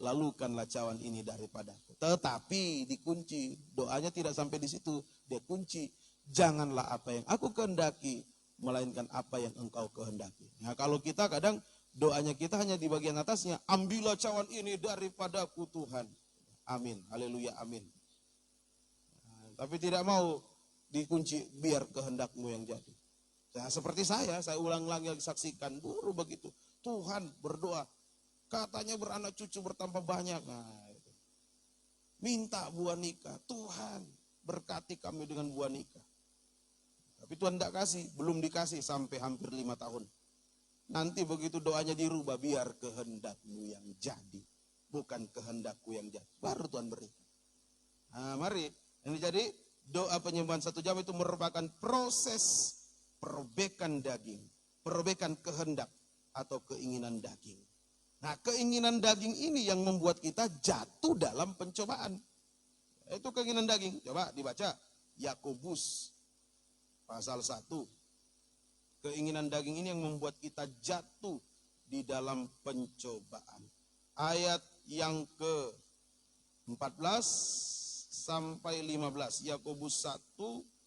lalukanlah cawan ini daripadaku. Tetapi dikunci, doanya tidak sampai di situ, dia kunci, janganlah apa yang aku kehendaki, melainkan apa yang engkau kehendaki. Nah, kalau kita kadang doanya kita hanya di bagian atasnya, ambillah cawan ini daripadaku Tuhan. Amin, haleluya, amin. Nah, tapi tidak mau dikunci, biar kehendakmu yang jadi. Nah, seperti saya ulang-ulang lagi saksikan, dulu begitu. Tuhan berdoa, katanya beranak cucu bertambah banyak. Nah, itu. Minta buah nikah, Tuhan berkati kami dengan buah nikah. Tapi Tuhan tidak kasih, belum dikasih sampai hampir 5 tahun. Nanti begitu doanya dirubah, biar kehendakmu yang jadi, bukan kehendakku yang jadi. Baru Tuhan berikan. Nah, mari, ini jadi doa penyembahan 1 jam itu merupakan proses perobekan daging, perobekan kehendak atau keinginan daging. Nah, keinginan daging ini yang membuat kita jatuh dalam pencobaan. Itu keinginan daging. Coba dibaca Yakobus pasal 1. Keinginan daging ini yang membuat kita jatuh di dalam pencobaan. Ayat yang ke-14 sampai 15. Yakobus 1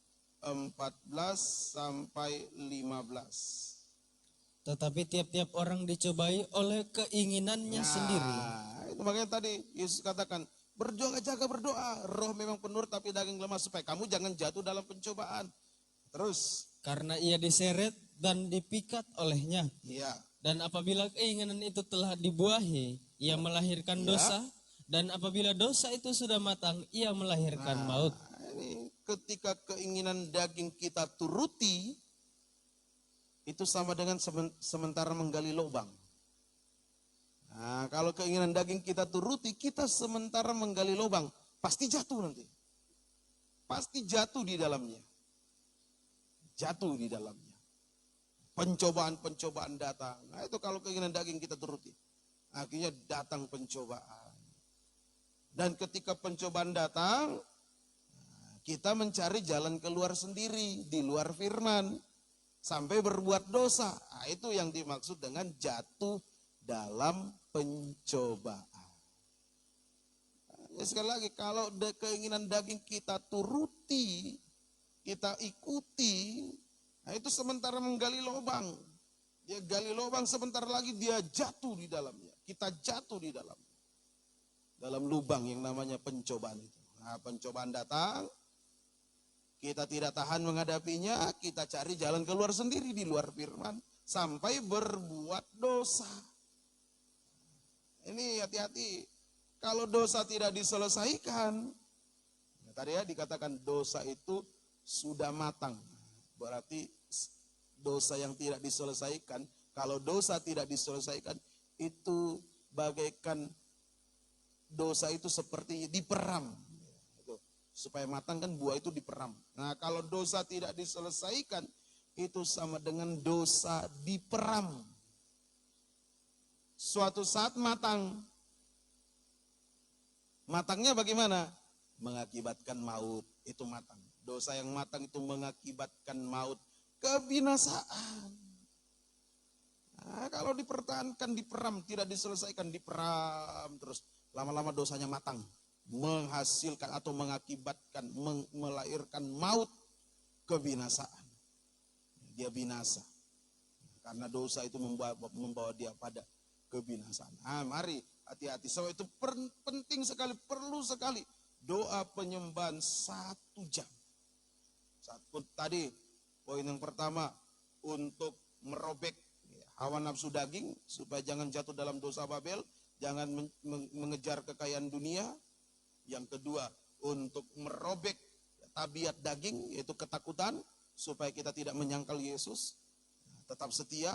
14 sampai 15. Tetapi tiap-tiap orang dicobai oleh keinginannya sendiri. Itu makanya tadi Yesus katakan, berjaga-jaga berdoa, roh memang penurut tapi daging lemah, supaya kamu jangan jatuh dalam pencobaan. Terus, Karena ia diseret dan dipikat olehnya. iya. Dan apabila keinginan itu telah dibuahi, ia melahirkan dosa. Dan apabila dosa itu sudah matang, ia melahirkan maut. Ini ketika keinginan daging kita turuti, itu sama dengan sementara menggali lubang. Nah, kalau keinginan daging kita turuti, kita sementara menggali lubang, pasti jatuh nanti. Pasti jatuh di dalamnya. Jatuh di dalamnya. Pencobaan-pencobaan datang. Nah, itu kalau keinginan daging kita turuti. Akhirnya datang pencobaan. Dan ketika pencobaan datang, kita mencari jalan keluar sendiri, di luar firman. Sampai berbuat dosa. Nah, itu yang dimaksud dengan jatuh dalam pencobaan. Nah, sekali lagi, kalau keinginan daging kita turuti, kita ikuti, nah itu sementara menggali lubang. Dia gali lubang, sebentar lagi dia jatuh di dalamnya. Kita jatuh di dalamnya. Dalam lubang yang namanya pencobaan itu. Nah, pencobaan datang, kita tidak tahan menghadapinya, kita cari jalan keluar sendiri di luar firman, sampai berbuat dosa. Ini hati-hati, kalau dosa tidak diselesaikan, tadi ya dikatakan dosa itu sudah matang. Berarti dosa yang tidak diselesaikan, kalau dosa tidak diselesaikan, itu bagaikan dosa itu seperti diperam. Itu, supaya matang kan buah itu diperam. Nah kalau dosa tidak diselesaikan, itu sama dengan dosa diperam. Suatu saat matang. Matangnya bagaimana? Mengakibatkan maut. Itu matang. Dosa yang matang itu mengakibatkan maut. Kebinasaan. Nah, kalau dipertahankan, diperam, tidak diselesaikan, diperam terus. Lama-lama dosanya matang. Menghasilkan atau mengakibatkan, melahirkan maut, kebinasaan. Dia binasa. Karena dosa itu membawa dia pada kebinasaan. Nah, mari hati-hati. So itu penting sekali, perlu sekali. Doa penyembahan 1 jam. Tadi poin yang pertama untuk merobek hawa nafsu daging supaya jangan jatuh dalam dosa Babel, jangan mengejar kekayaan dunia. Yang kedua untuk merobek tabiat daging yaitu ketakutan supaya kita tidak menyangkal Yesus. Tetap setia,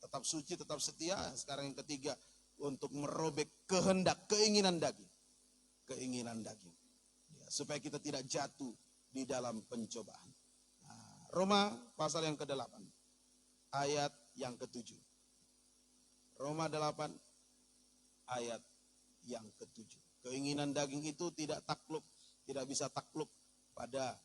tetap suci, tetap setia. Sekarang yang ketiga untuk merobek kehendak, keinginan daging. Keinginan daging. Ya, supaya kita tidak jatuh di dalam pencobaan. Nah, Roma pasal yang ke-8. Ayat yang ke-7. Roma 8 ayat yang ke-7. Keinginan daging itu tidak takluk, tidak bisa takluk pada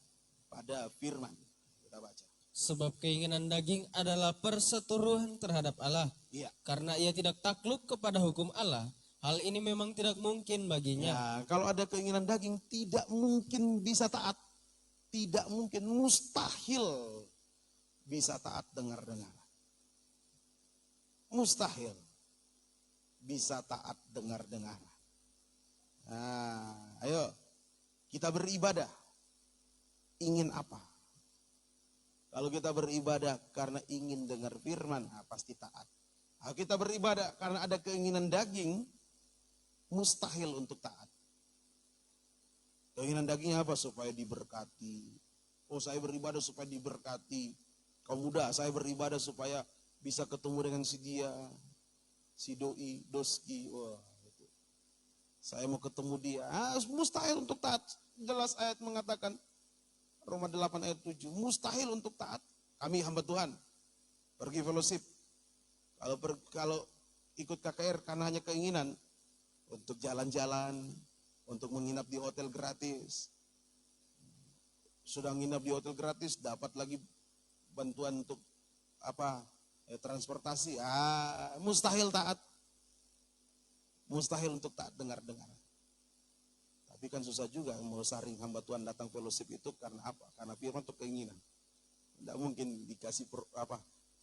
firman. Kita baca. Sebab keinginan daging adalah perseteruan terhadap Allah. Iya. Karena ia tidak takluk kepada hukum Allah, hal ini memang tidak mungkin baginya. Ya, kalau ada keinginan daging tidak mungkin bisa taat. Tidak mungkin, mustahil bisa taat dengar-dengar. Mustahil bisa taat dengar-dengar. Nah, ayo kita beribadah. Ingin apa? Kalau kita beribadah karena ingin dengar firman, nah pasti taat. Kalau kita beribadah karena ada keinginan daging, mustahil untuk taat. Keinginan dagingnya apa? Supaya diberkati. Oh, saya beribadah supaya diberkati. Kaum muda, saya beribadah supaya bisa ketemu dengan si dia, si doi, doski. Wah, itu. Saya mau ketemu dia. Mustahil untuk taat. Jelas ayat mengatakan, Roma 8 ayat 7, mustahil untuk taat. Kami hamba Tuhan, pergi fellowship. Kalau ikut KKR karena hanya keinginan, untuk jalan-jalan, untuk menginap di hotel gratis. Sudah nginap di hotel gratis, dapat lagi bantuan untuk transportasi. Mustahil taat. Mustahil untuk taat dengar-dengar. Tapi kan susah juga mau saring hamba Tuhan datang fellowship itu karena apa? Karena firman untuk keinginan. Tidak mungkin dikasih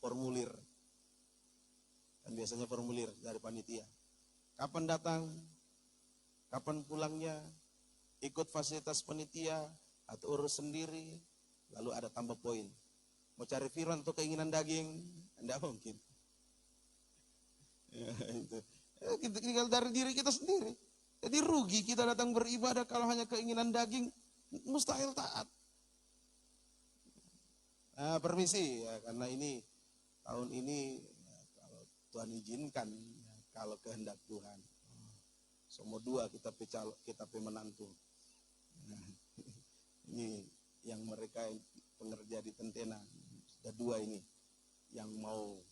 formulir. Dan biasanya formulir dari panitia. Kapan datang? Kapan pulangnya? Ikut fasilitas panitia atau urus sendiri? Lalu ada tambah poin. Mau cari firman untuk keinginan daging? Tidak mungkin. Ya, itu. Kita tinggal dari diri kita sendiri. Jadi rugi kita datang beribadah kalau hanya keinginan daging, mustahil taat. Nah, permisi ya, karena ini tahun ini ya, kalau Tuhan izinkan, ya, kalau kehendak Tuhan, semua 2 kita menantu. Nah, ini yang mereka pengerja di Tentena, ada 2 ini yang mau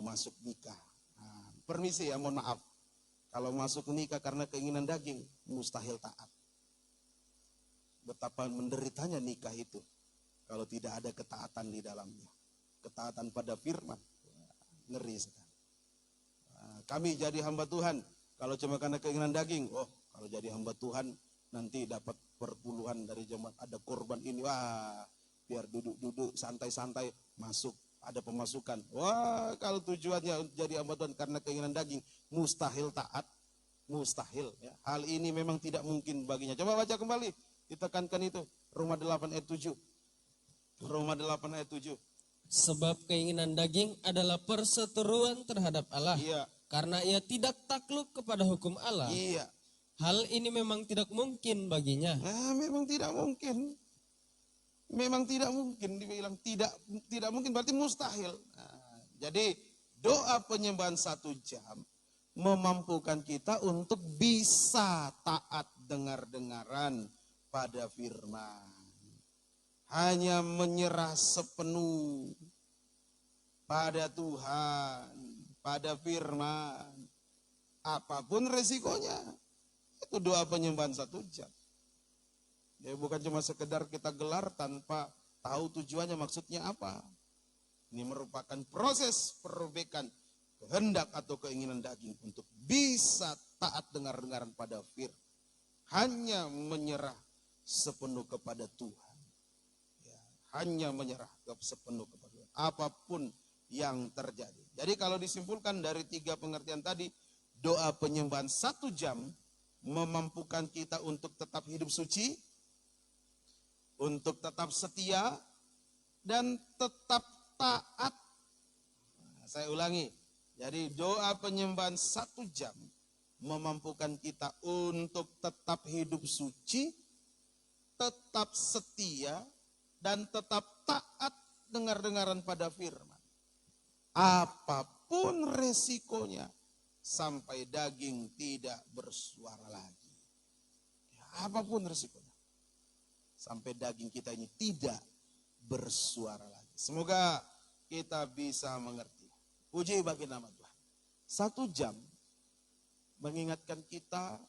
masuk nikah. Nah, permisi ya, mohon maaf. Kalau masuk nikah karena keinginan daging, mustahil taat. Betapa menderitanya nikah itu kalau tidak ada ketaatan di dalamnya. Ketaatan pada firman. Ngeri sekali. Kami jadi hamba Tuhan, kalau cuma karena keinginan daging, kalau jadi hamba Tuhan nanti dapat perpuluhan dari jemaat, ada korban ini, biar duduk-duduk santai-santai masuk, ada pemasukan. Kalau tujuannya jadi hamba Tuhan karena keinginan daging, mustahil taat, mustahil. Ya. Hal ini memang tidak mungkin baginya. Coba baca kembali, ditekankan itu, Roma 8 ayat 7. Roma 8 ayat 7. Sebab keinginan daging adalah perseteruan terhadap Allah. Iya. Karena ia tidak takluk kepada hukum Allah. Iya. Hal ini memang tidak mungkin baginya. Memang tidak mungkin. Memang tidak mungkin, dibilang tidak mungkin berarti mustahil. Jadi doa penyembahan 1 jam memampukan kita untuk bisa taat dengar-dengaran pada firman. Hanya menyerah sepenuh pada Tuhan, pada firman. Apapun resikonya, itu doa penyembahan 1 jam. Ya, bukan cuma sekedar kita gelar tanpa tahu tujuannya, maksudnya apa. Ini merupakan proses perobekan kehendak atau keinginan daging untuk bisa taat dengar-dengaran pada firman. Hanya menyerah sepenuh kepada Tuhan. Ya, hanya menyerah sepenuh kepada Tuhan. Apapun yang terjadi. Jadi kalau disimpulkan dari 3 pengertian tadi, doa penyembahan 1 jam memampukan kita untuk tetap hidup suci, untuk tetap setia, dan tetap taat. Nah, saya ulangi, jadi doa penyembahan 1 jam memampukan kita untuk tetap hidup suci, tetap setia, dan tetap taat dengar-dengaran pada firman. Apapun resikonya, sampai daging tidak bersuara lagi. Apapun resikonya, sampai daging kita ini tidak bersuara lagi. Semoga kita bisa mengerti. Puji bagi nama Tuhan. 1 jam mengingatkan kita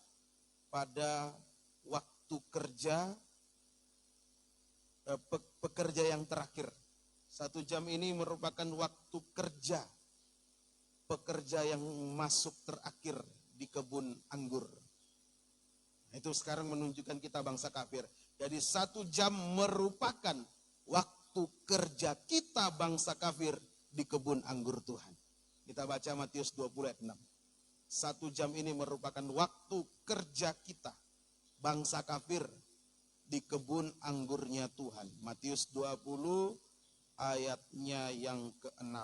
pada waktu kerja, pekerja yang terakhir. 1 jam ini merupakan waktu kerja pekerja yang masuk terakhir di kebun anggur. Itu sekarang menunjukkan kita bangsa kafir. Jadi 1 jam merupakan waktu kerja kita bangsa kafir di kebun anggur Tuhan. Kita baca Matius 20 ayat 6. 1 jam ini merupakan waktu kerja kita bangsa kafir di kebun anggurnya Tuhan. Matius 20 ayatnya yang ke-6.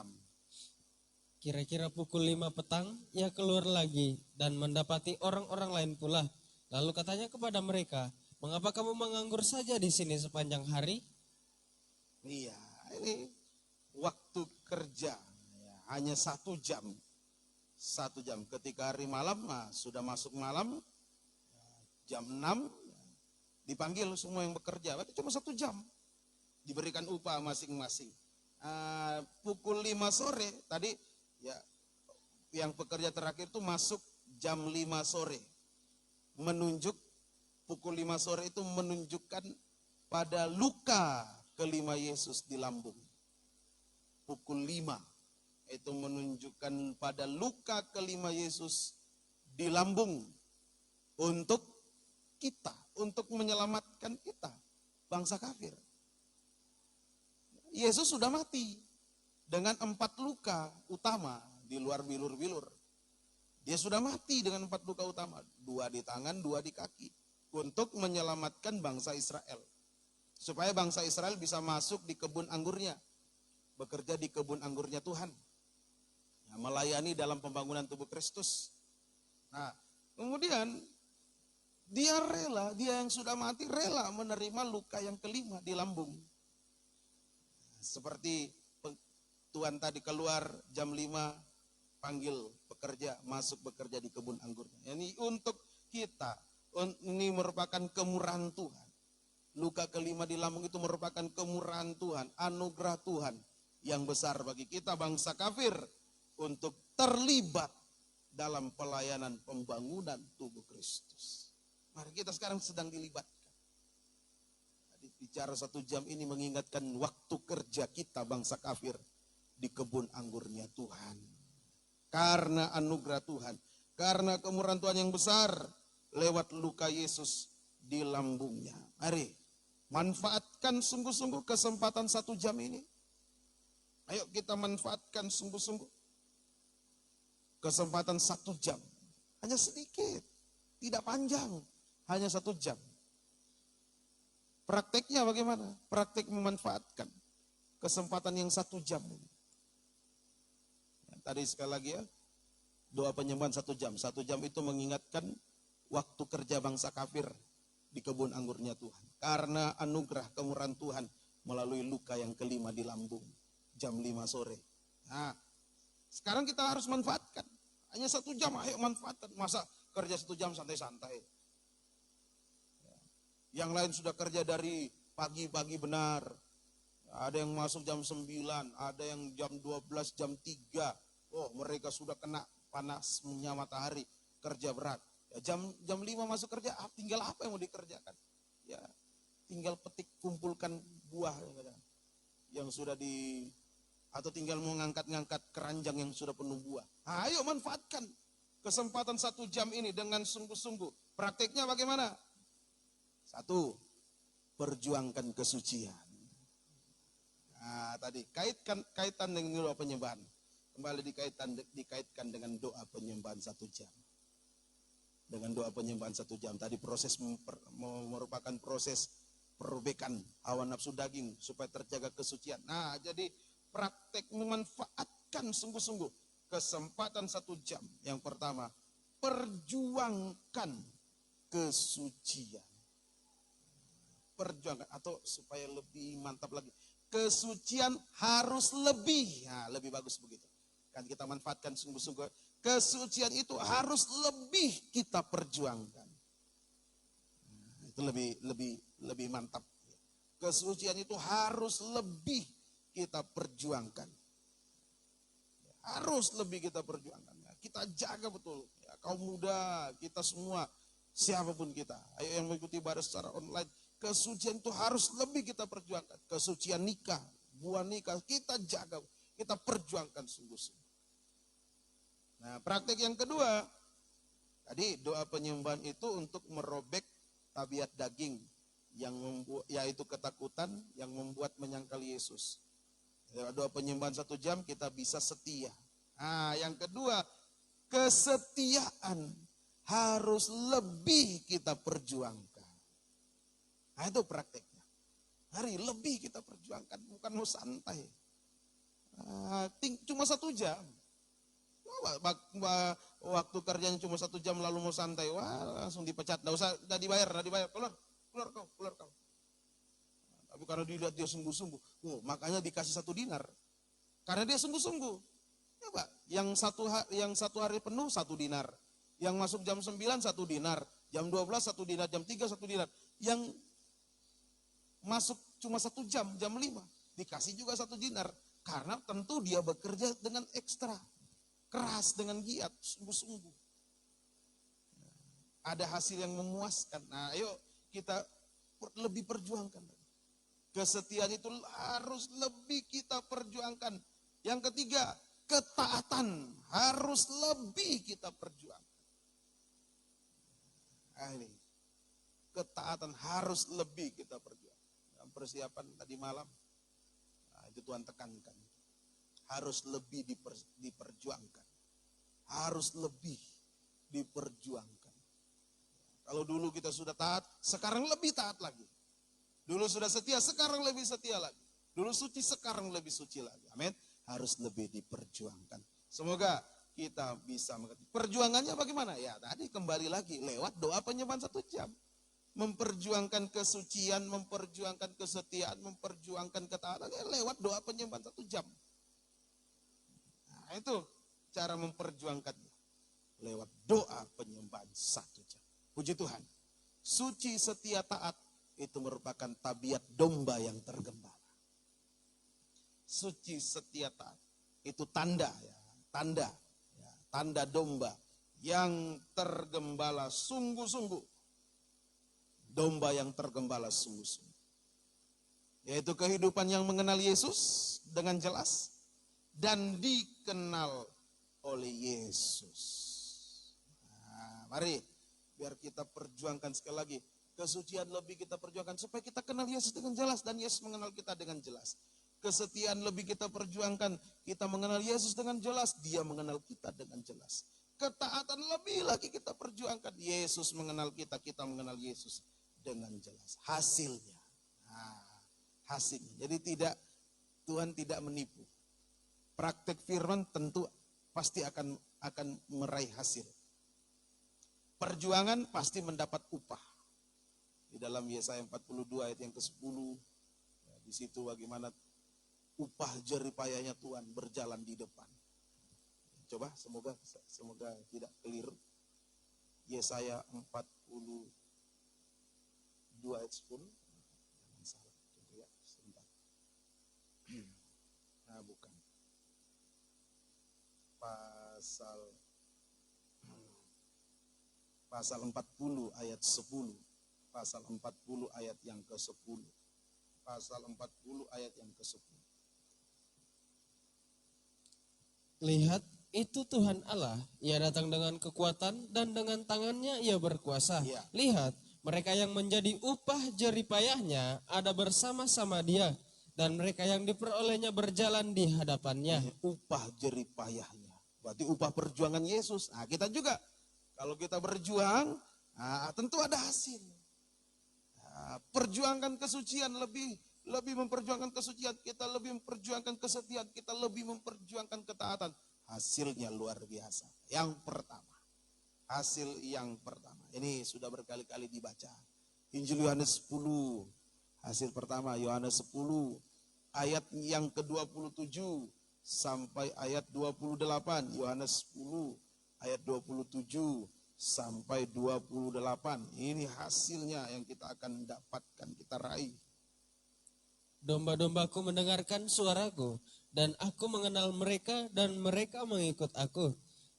Kira-kira pukul 5 petang, ia keluar lagi dan mendapati orang-orang lain pula. Lalu katanya kepada mereka, mengapa kamu menganggur saja di sini sepanjang hari? Iya, ini waktu kerja, ya, hanya 1 jam. 1 jam, ketika hari malam, sudah masuk malam, jam 6, dipanggil semua yang bekerja, berarti cuma 1 jam. Diberikan upah masing-masing. Pukul 5 sore, tadi ya, yang pekerja terakhir itu masuk jam 5 sore. Menunjuk pukul 5 sore itu menunjukkan pada luka kelima Yesus di lambung. Pukul 5 itu menunjukkan pada luka kelima Yesus di lambung untuk kita, untuk menyelamatkan kita, bangsa kafir. Yesus sudah mati dengan 4 luka utama di luar bilur-bilur. Dia sudah mati dengan 4 luka utama, 2 di tangan, 2 di kaki, untuk menyelamatkan bangsa Israel. Supaya bangsa Israel bisa masuk di kebun anggurnya, bekerja di kebun anggurnya Tuhan, ya, melayani dalam pembangunan tubuh Kristus. Nah, kemudian dia yang sudah mati rela menerima luka yang kelima di lambung. Seperti Tuhan tadi keluar jam 5, panggil pekerja, masuk bekerja di kebun anggurnya. Ini untuk kita, ini merupakan kemurahan Tuhan. Luka kelima di lambung itu merupakan kemurahan Tuhan, anugerah Tuhan yang besar bagi kita bangsa kafir untuk terlibat dalam pelayanan pembangunan tubuh Kristus. Mari kita sekarang sedang dilibatkan. Bicara 1 jam ini mengingatkan waktu kerja kita bangsa kafir di kebun anggurnya Tuhan. Karena anugerah Tuhan, karena kemurahan Tuhan yang besar lewat luka Yesus di lambungnya. Mari manfaatkan sungguh-sungguh kesempatan 1 jam ini. Ayo kita manfaatkan sungguh-sungguh kesempatan 1 jam. Hanya sedikit, tidak panjang, hanya 1 jam. Prakteknya bagaimana? Praktek memanfaatkan kesempatan yang 1 jam ini. Tadi sekali lagi ya, doa penyembahan 1 jam. 1 jam itu mengingatkan waktu kerja bangsa kafir di kebun anggurnya Tuhan. Karena anugerah kemurahan Tuhan melalui luka yang kelima di lambung. Jam 5 sore. Nah, sekarang kita harus manfaatkan. Hanya 1 jam, ayo manfaatkan. Masa kerja 1 jam santai-santai. Yang lain sudah kerja dari pagi-pagi benar. Ada yang masuk jam 9, ada yang jam 12, jam 3. Oh, mereka sudah kena panasnya matahari, kerja berat. Ya, jam 5 masuk kerja, tinggal apa yang mau dikerjakan? Ya, tinggal petik, kumpulkan buah yang sudah atau tinggal mengangkat-ngangkat keranjang yang sudah penuh buah. Nah, ayo manfaatkan kesempatan 1 jam ini dengan sungguh-sungguh. Prakteknya bagaimana? 1, perjuangkan kesucian. Nah, tadi kaitan dengan doa penyembahan. Kembali dikaitkan dengan doa penyembahan 1 jam. Dengan doa penyembahan 1 jam. Tadi proses merupakan proses perobekan hawa nafsu daging supaya terjaga kesucian. Nah, jadi praktek memanfaatkan sungguh-sungguh kesempatan 1 jam. Yang pertama, perjuangkan kesucian. Perjuangkan, atau supaya lebih mantap lagi, kesucian harus lebih. Nah, lebih bagus begitu. Kan kita manfaatkan sungguh-sungguh. Kesucian itu harus lebih kita perjuangkan. Nah, itu lebih mantap. Kesucian itu harus lebih kita perjuangkan. Harus lebih kita perjuangkan. Kita jaga betul. Ya, kaum muda, kita semua, siapapun kita. Ayo yang mengikuti ibadah secara online. Kesucian itu harus lebih kita perjuangkan. Kesucian nikah, buah nikah, kita jaga, kita perjuangkan sungguh-sungguh. Nah, praktek yang kedua, tadi doa penyembahan itu untuk merobek tabiat daging yang yaitu ketakutan yang membuat menyangkal Yesus. Doa penyembahan 1 jam kita bisa setia. Nah, yang kedua, kesetiaan harus lebih kita perjuangkan. Nah, itu prakteknya. Hari lebih kita perjuangkan, bukan mau santai. Cuma 1 jam. Waktu kerjanya cuma 1 jam lalu mau santai, wah langsung dipecat, udah dibayar, keluar kau. Tapi karena dilihat dia sungguh-sungguh, makanya dikasih 1 dinar. Karena dia sungguh-sungguh. Ya Pak, yang satu hari penuh 1 dinar. Yang masuk jam 9 1 dinar. Jam 12 1 dinar, jam 3 1 dinar. Yang masuk cuma 1 jam, jam 5. Dikasih juga 1 dinar. Karena tentu dia bekerja dengan ekstra. Keras, dengan giat, sungguh-sungguh. Ada hasil yang memuaskan. Nah, ayo kita lebih perjuangkan. Kesetiaan itu harus lebih kita perjuangkan. Yang ketiga, ketaatan harus lebih kita perjuangkan. Nah, ini. Ketaatan harus lebih kita perjuangkan. Dalam persiapan tadi malam, nah, itu Tuhan tekankan. Harus lebih diperjuangkan. Harus lebih diperjuangkan. Kalau dulu kita sudah taat, sekarang lebih taat lagi. Dulu sudah setia, sekarang lebih setia lagi. Dulu suci, sekarang lebih suci lagi. Amin. Harus lebih diperjuangkan. Semoga kita bisa mengerti. Perjuangannya bagaimana? Ya tadi kembali lagi lewat doa penyembahan 1 jam. Memperjuangkan kesucian, memperjuangkan kesetiaan, memperjuangkan ketaatan lewat doa penyembahan 1 jam. Nah, itu cara memperjuangkannya. Lewat doa penyembahan 1 jam. Puji Tuhan. Suci, setia, taat itu merupakan tabiat domba yang tergembala. Suci, setia, taat itu tanda ya, tanda domba yang tergembala sungguh-sungguh. Domba yang tergembala sungguh-sungguh. Yaitu kehidupan yang mengenal Yesus dengan jelas dan dikenal oleh Yesus. Nah, mari biar kita perjuangkan sekali lagi. Kesucian lebih kita perjuangkan supaya kita kenal Yesus dengan jelas dan Yesus mengenal kita dengan jelas. Kesetiaan lebih kita perjuangkan, kita mengenal Yesus dengan jelas, dia mengenal kita dengan jelas. Ketaatan lebih lagi kita perjuangkan, Yesus mengenal kita, kita mengenal Yesus dengan jelas. Hasilnya, hasilnya. Jadi Tuhan tidak menipu. Praktek firman tentu pasti akan meraih hasil. Perjuangan pasti mendapat upah. Di dalam Yesaya 42 ayat yang ke-10, ya, di situ bagaimana upah jerih payahnya Tuhan berjalan di depan. Coba semoga tidak keliru. Yesaya 42 ayat 10. Jangan salah. Tunggu ya, sebentar. Nah, bukan. Pasal 40 ayat 10. Pasal 40 ayat yang ke-10. Pasal 40 ayat yang ke-10. Lihat, itu Tuhan Allah, ia datang dengan kekuatan dan dengan tangannya ia berkuasa. Ya. Lihat, mereka yang menjadi upah jeripayahnya ada bersama-sama dia, dan mereka yang diperolehnya berjalan di hadapannya. Ini upah jeripayahnya. Berarti upah perjuangan Yesus. Nah, kita juga kalau kita berjuang, tentu ada hasil. Perjuangkan kesucian, lebih memperjuangkan kesucian, kita lebih memperjuangkan kesetiaan, kita lebih memperjuangkan ketaatan. Hasilnya luar biasa. Yang pertama, hasil yang pertama. Ini sudah berkali-kali dibaca. Injil Yohanes 10, hasil pertama Yohanes 10, ayat yang ke-27 sampai ayat 28. Yohanes 10, ayat 27 sampai 28. Ini hasilnya yang kita akan dapatkan, kita raih. Domba-dombaku mendengarkan suaraku, dan aku mengenal mereka, dan mereka mengikut aku.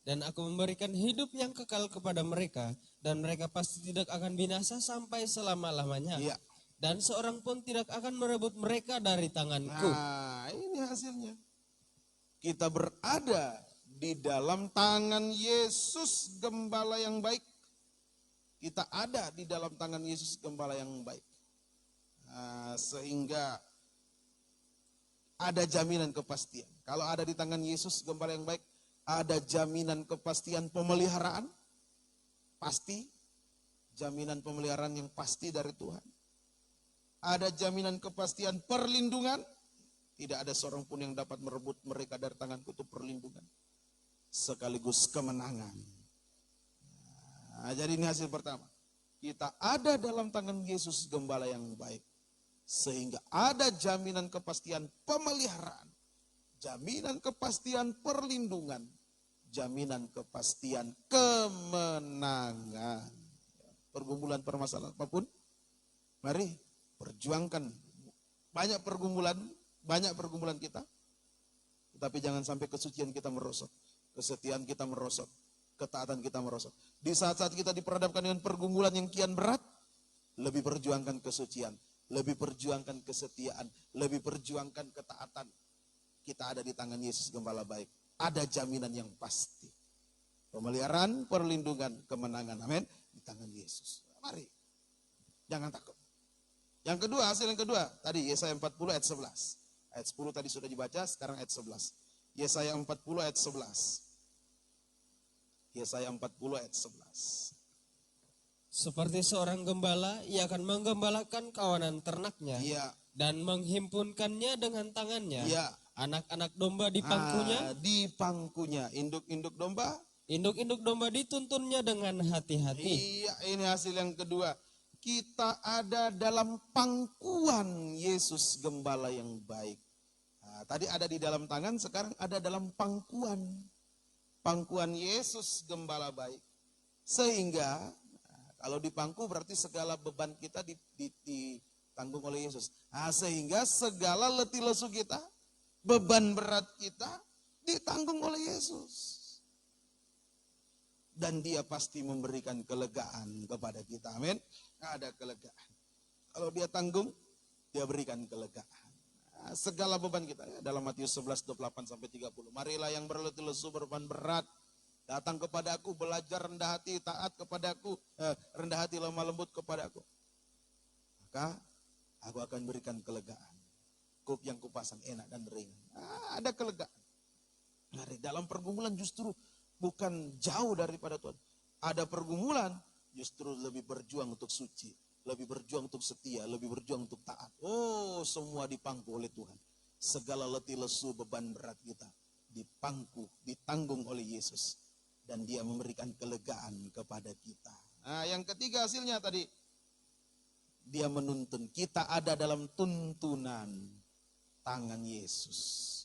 Dan aku memberikan hidup yang kekal kepada mereka, dan mereka pasti tidak akan binasa sampai selama-lamanya. Iya. Dan seorang pun tidak akan merebut mereka dari tanganku. Nah, ini hasilnya. Kita berada di dalam tangan Yesus Gembala yang baik. Kita ada di dalam tangan Yesus Gembala yang baik. Sehingga ada jaminan kepastian. Kalau ada di tangan Yesus Gembala yang baik, ada jaminan kepastian pemeliharaan. Pasti. Jaminan pemeliharaan yang pasti dari Tuhan. Ada jaminan kepastian perlindungan. Tidak ada seorang pun yang dapat merebut mereka dari tanganku, itu perlindungan. Sekaligus kemenangan. Jadi ini hasil pertama. Kita ada dalam tangan Yesus Gembala yang baik. Sehingga ada jaminan kepastian pemeliharaan. Jaminan kepastian perlindungan. Jaminan kepastian kemenangan. Pergumulan permasalahan apapun, mari perjuangkan. Banyak pergumulan kita. Tetapi jangan sampai kesucian kita merosot. Kesetiaan kita merosot. Ketaatan kita merosot. Di saat-saat kita diperhadapkan dengan pergumulan yang kian berat, lebih perjuangkan kesucian. Lebih perjuangkan kesetiaan, lebih perjuangkan ketaatan. Kita ada di tangan Yesus Gembala baik. Ada jaminan yang pasti. Pemeliharaan, perlindungan, kemenangan. Amin. Di tangan Yesus. Mari. Jangan takut. Yang kedua, hasil yang kedua. Tadi Yesaya 40 ayat 11. Ayat 10 tadi sudah dibaca, sekarang ayat 11. Yesaya 40 ayat 11. Yesaya 40 ayat 11. Seperti seorang gembala, ia akan menggembalakan kawanan ternaknya. Iya. Dan menghimpunkannya dengan tangannya. Iya. Anak-anak domba di pangkunya. Di pangkunya. Induk-induk domba. Induk-induk domba dituntunnya dengan hati-hati. Iya, ini hasil yang kedua. Kita ada dalam pangkuan Yesus Gembala yang baik. Tadi ada di dalam tangan, sekarang ada dalam pangkuan. Pangkuan Yesus Gembala baik. Sehingga kalau di pangku berarti segala beban kita ditanggung oleh Yesus. Sehingga segala letih lesu kita, beban berat kita ditanggung oleh Yesus. Dan dia pasti memberikan kelegaan kepada kita. Amin. Ada kelegaan. Kalau dia tanggung, dia berikan kelegaan. Segala beban kita. Dalam Matius 11, 28-30. Marilah yang berletih lesu berbeban berat. Datang kepada aku, belajar rendah hati, taat kepada aku, rendah hati, lemah lembut kepada aku. Maka aku akan berikan kelegaan. Kuk yang kupasang enak dan ringan. Ada kelegaan. Nah, dalam pergumulan justru bukan jauh daripada Tuhan. Ada pergumulan justru lebih berjuang untuk suci. Lebih berjuang untuk setia, lebih berjuang untuk taat. Oh, semua dipangku oleh Tuhan. Segala letih lesu beban berat kita dipangku, ditanggung oleh Yesus. Dan dia memberikan kelegaan kepada kita. Nah, yang ketiga hasilnya tadi. Dia menuntun. Kita ada dalam tuntunan tangan Yesus.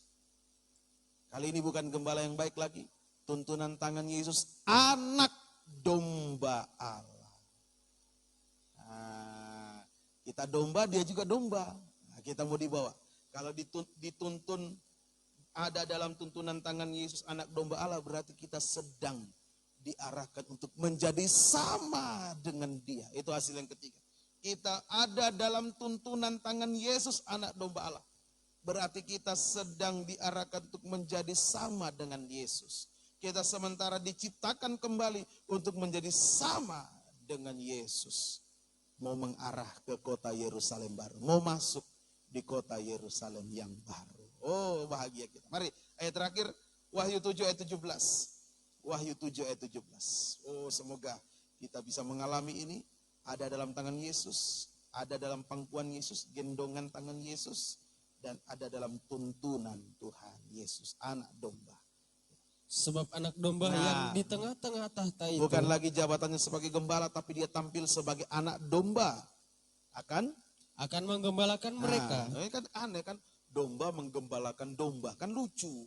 Kali ini bukan gembala yang baik lagi. tuntunan tangan Yesus, anak domba Allah. Nah, kita domba, dia juga domba. Nah, kita mau dibawa. Kalau dituntun ada dalam tuntunan tangan Yesus anak domba Allah, berarti kita sedang diarahkan untuk menjadi sama dengan dia. Itu hasil yang ketiga. Kita ada dalam tuntunan tangan Yesus anak domba Allah. Berarti kita sedang diarahkan untuk menjadi sama dengan Yesus. Kita sementara diciptakan kembali untuk menjadi sama dengan Yesus. Mau mengarah ke kota Yerusalem baru. Mau masuk di kota Yerusalem yang baru. Oh, bahagia kita. Mari ayat terakhir, Wahyu 7 ayat 17. Wahyu 7 ayat 17. Oh, semoga kita bisa mengalami ini. Ada dalam tangan Yesus, ada dalam pangkuan Yesus, gendongan tangan Yesus, dan ada dalam tuntunan Tuhan Yesus, anak domba. Sebab anak domba yang di tengah-tengah tahta itu bukan lagi jabatannya sebagai gembala, tapi dia tampil sebagai anak domba. Akan menggembalakan mereka. Ini kan aneh kan, domba menggembalakan domba, kan lucu.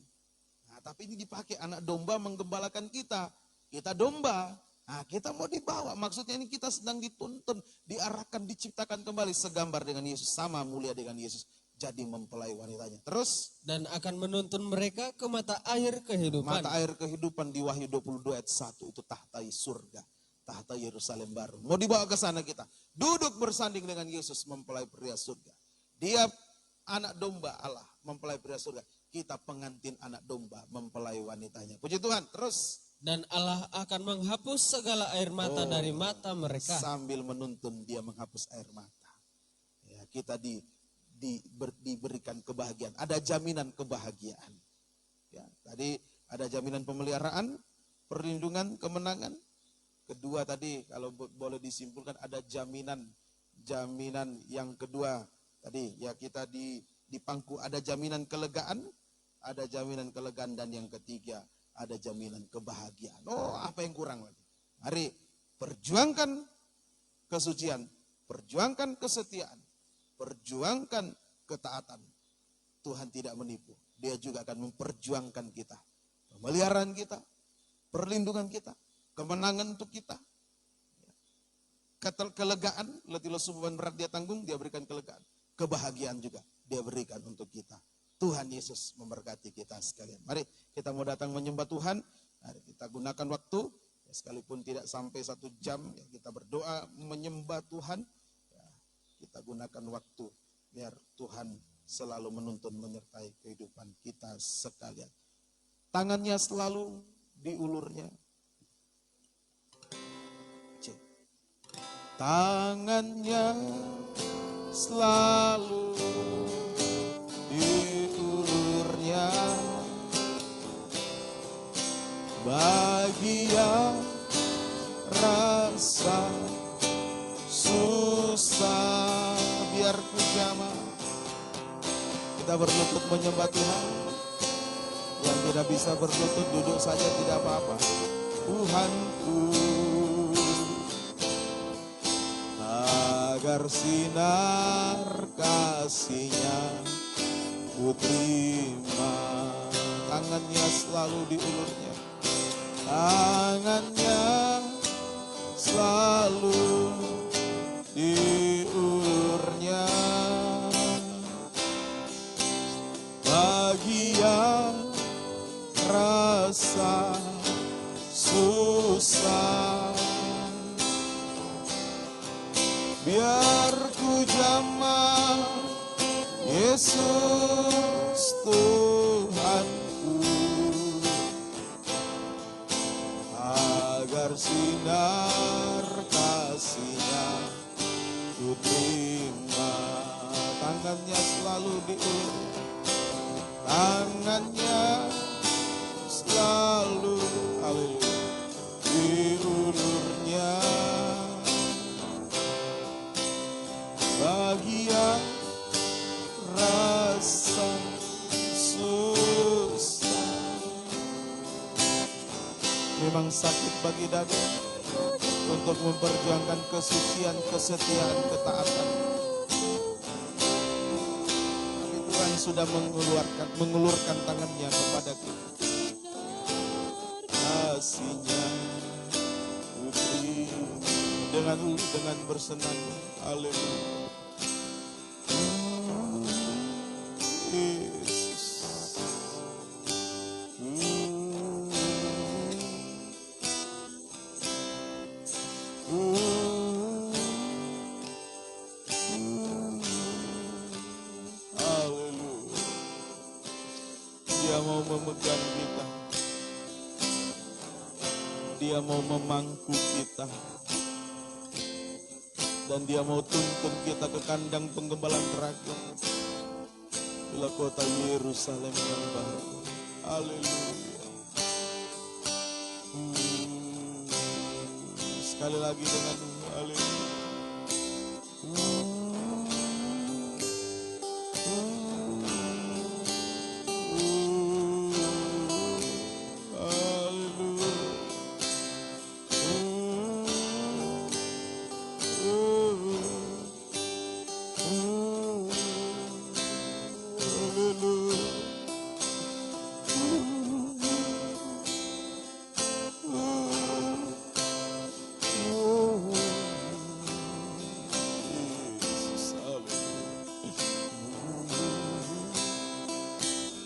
Nah, tapi ini dipakai anak domba menggembalakan kita. Kita domba, nah kita mau dibawa. Maksudnya ini kita sedang dituntun, diarahkan, diciptakan kembali segambar dengan Yesus, sama mulia dengan Yesus. Jadi mempelai wanitanya. Terus Dan akan menuntun mereka ke mata air kehidupan. mata air kehidupan di Wahyu 22 ayat 1 itu tahta surga, tahta Yerusalem baru. Mau dibawa ke sana kita. Duduk bersanding dengan Yesus, mempelai pria surga. Dia anak domba Allah, mempelai pria surga. Kita pengantin anak domba, mempelai wanitanya. Puji Tuhan. Terus Dan Allah akan menghapus segala air mata dari mata mereka. sambil menuntun dia menghapus air mata. Ya, kita diberikan kebahagiaan. Ada jaminan kebahagiaan. Ya, tadi ada jaminan pemeliharaan, perlindungan, kemenangan. Kedua tadi kalau boleh disimpulkan ada jaminan yang kedua tadi ya kita dipangku, ada jaminan kelegaan, dan yang ketiga ada jaminan kebahagiaan. Oh, apa yang kurang lagi? Mari perjuangkan kesucian, perjuangkan kesetiaan, perjuangkan ketaatan. Tuhan tidak menipu. Dia juga akan memperjuangkan kita. Pemeliharaan kita, perlindungan kita, kemenangan untuk kita. Kelegaan, letih lesu beban berat dia tanggung, dia berikan kelegaan. Kebahagiaan juga dia berikan untuk kita. Tuhan Yesus memberkati kita sekalian. Mari kita mau datang menyembah Tuhan. Mari kita gunakan waktu, ya, sekalipun tidak sampai 1 jam, ya, kita berdoa menyembah Tuhan. Ya, kita gunakan waktu biar Tuhan selalu menuntun menyertai kehidupan kita sekalian. Tangannya selalu di ulurnya. Cek. Tangannya selalu di ulurnya, bagi yang rasa susah, biar ku jamah. Kita berlutut menyembah Tuhan. Yang tidak bisa berlutut duduk saja tidak apa-apa. Tuhanku, agar sinar kasih-Nya ku terima. Tangannya selalu di ulurnya, tangannya selalu di ulurnya, bagi yang rasa susah, biar ku jamah Yesus Tuhanku, agar sinar kasih-Nya ku terima. Tangannya selalu di ulurnya, tangannya selalu di ulurnya, bagi yang rasa susah. Memang sakit bagi dada untuk memperjuangkan kesucian, kesetiaan, ketaatan. Tapi Tuhan sudah mengulurkan tangannya kepada kita. kasih-Nya ku terima. Dengan bersenang, haleluya. Yesus. Haleluya. Dia mau memegang kita. Dia mau memangku kita. Dan Dia mau tuntun kita ke kandang penggembalaan raga. Ila kota Yerusalem yang baru. Haleluya. Sekali lagi dengan haleluya.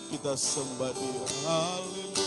Kita sembah Dia. Haleluya.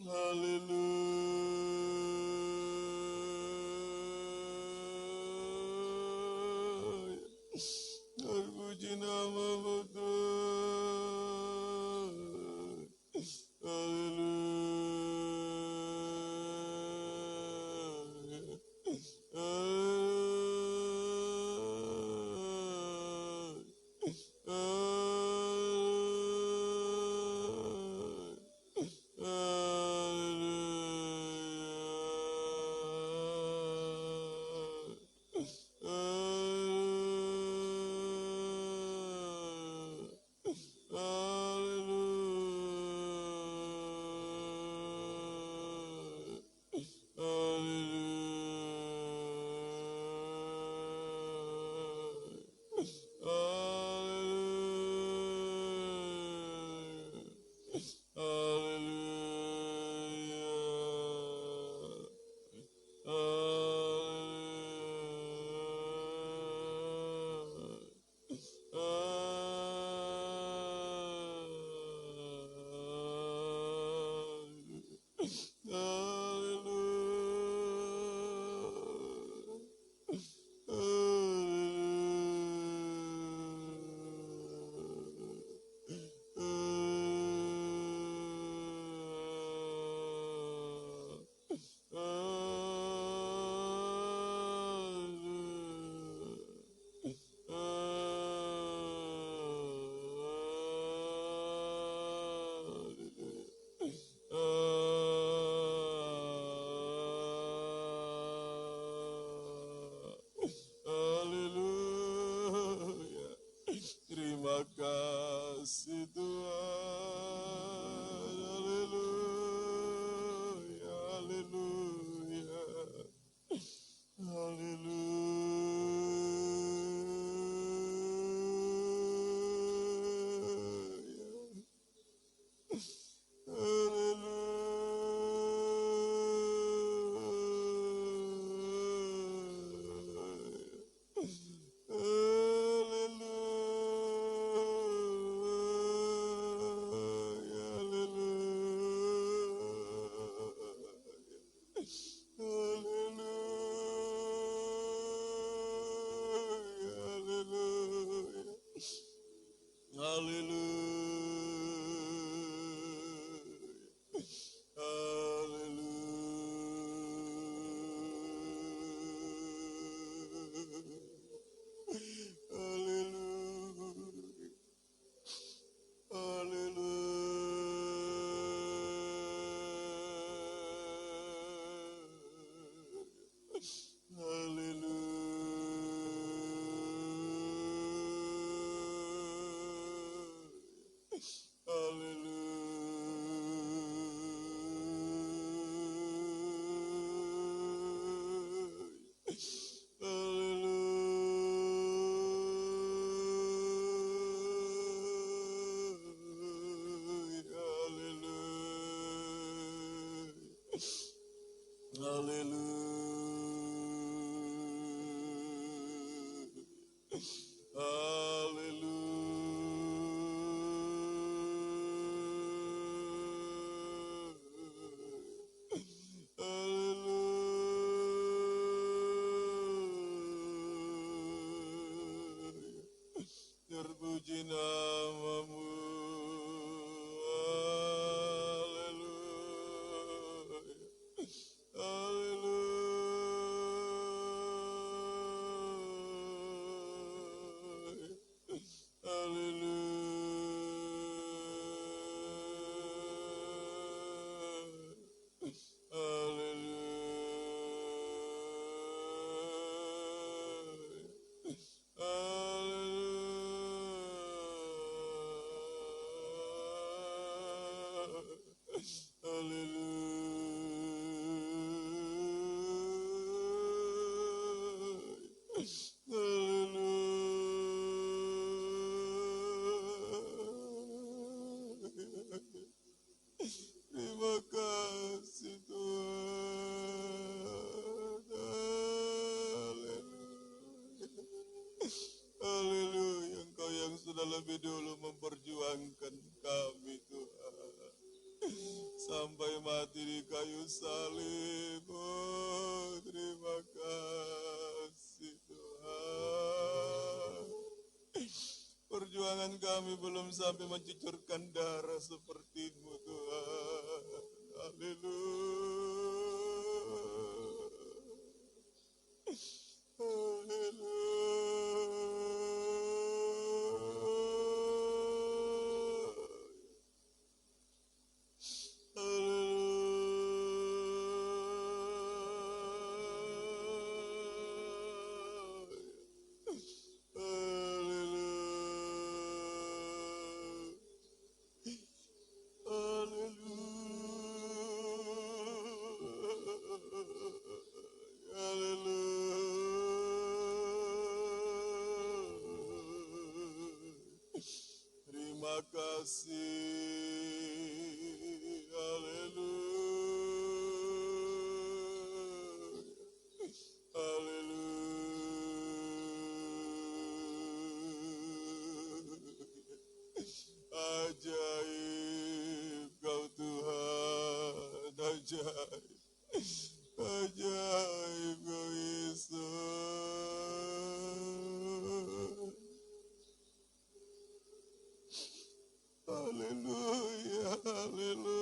Haleluya. Terpuji namamu Tuhan. Haleluya. Terpuji namamu, haleluya, haleluya, Terima kasih Tuhan. Haleluya. Engkau yang sudah lebih dulu memperjuangkan kami Tuhan. Sampai mati di kayu salib. Oh, terima kasih Tuhan. Perjuangan kami belum sampai mencucurkan darah seperti-Mu Tuhan. Haleluya. Terima kasih, haleluya, haleluya. Ajaib kau Tuhan, ajaib, ajaib kau Yesus. Haleluya, haleluya,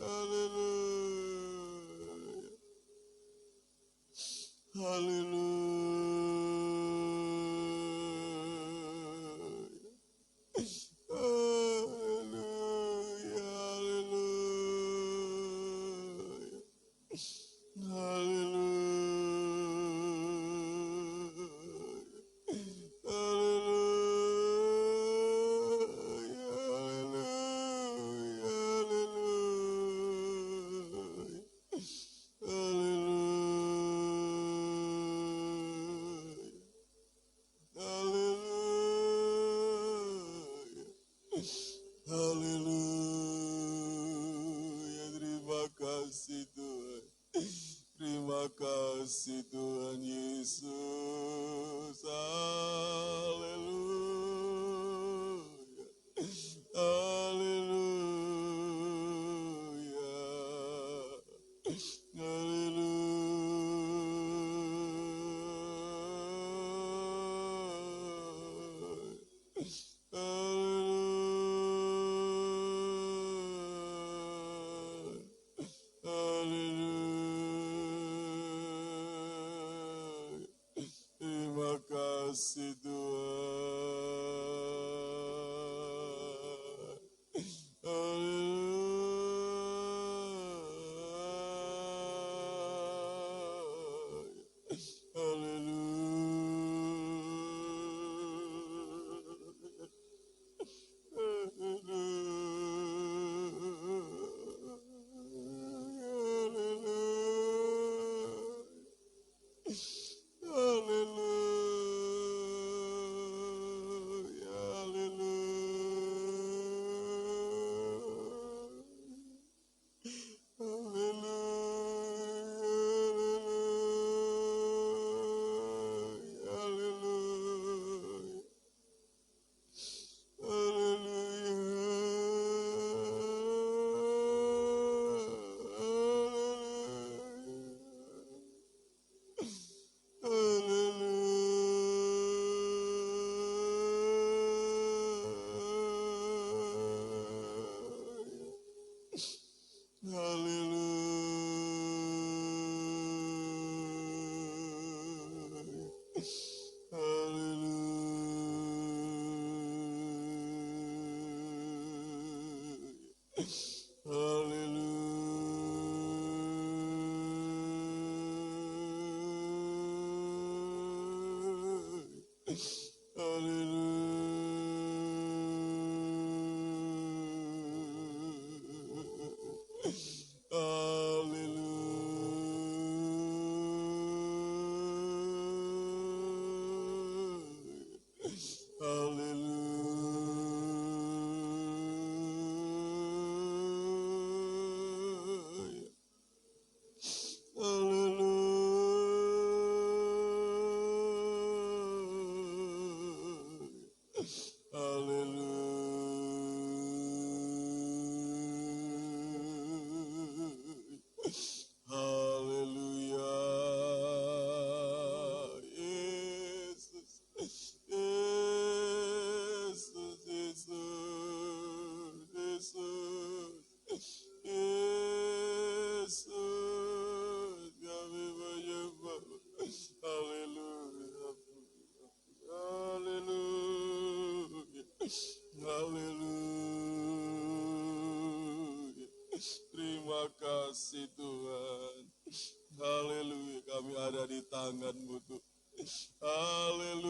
haleluya, haleluya, haleluya, haleluya. Terima kasih Tuhan. Terima kasih Tuhan Yesus. Haleluya. Haleluya. Terima kasih Tuhan. Terima kasih Tuhan. Haleluya, kami ada di tangan-Mu Tuhan. Haleluya,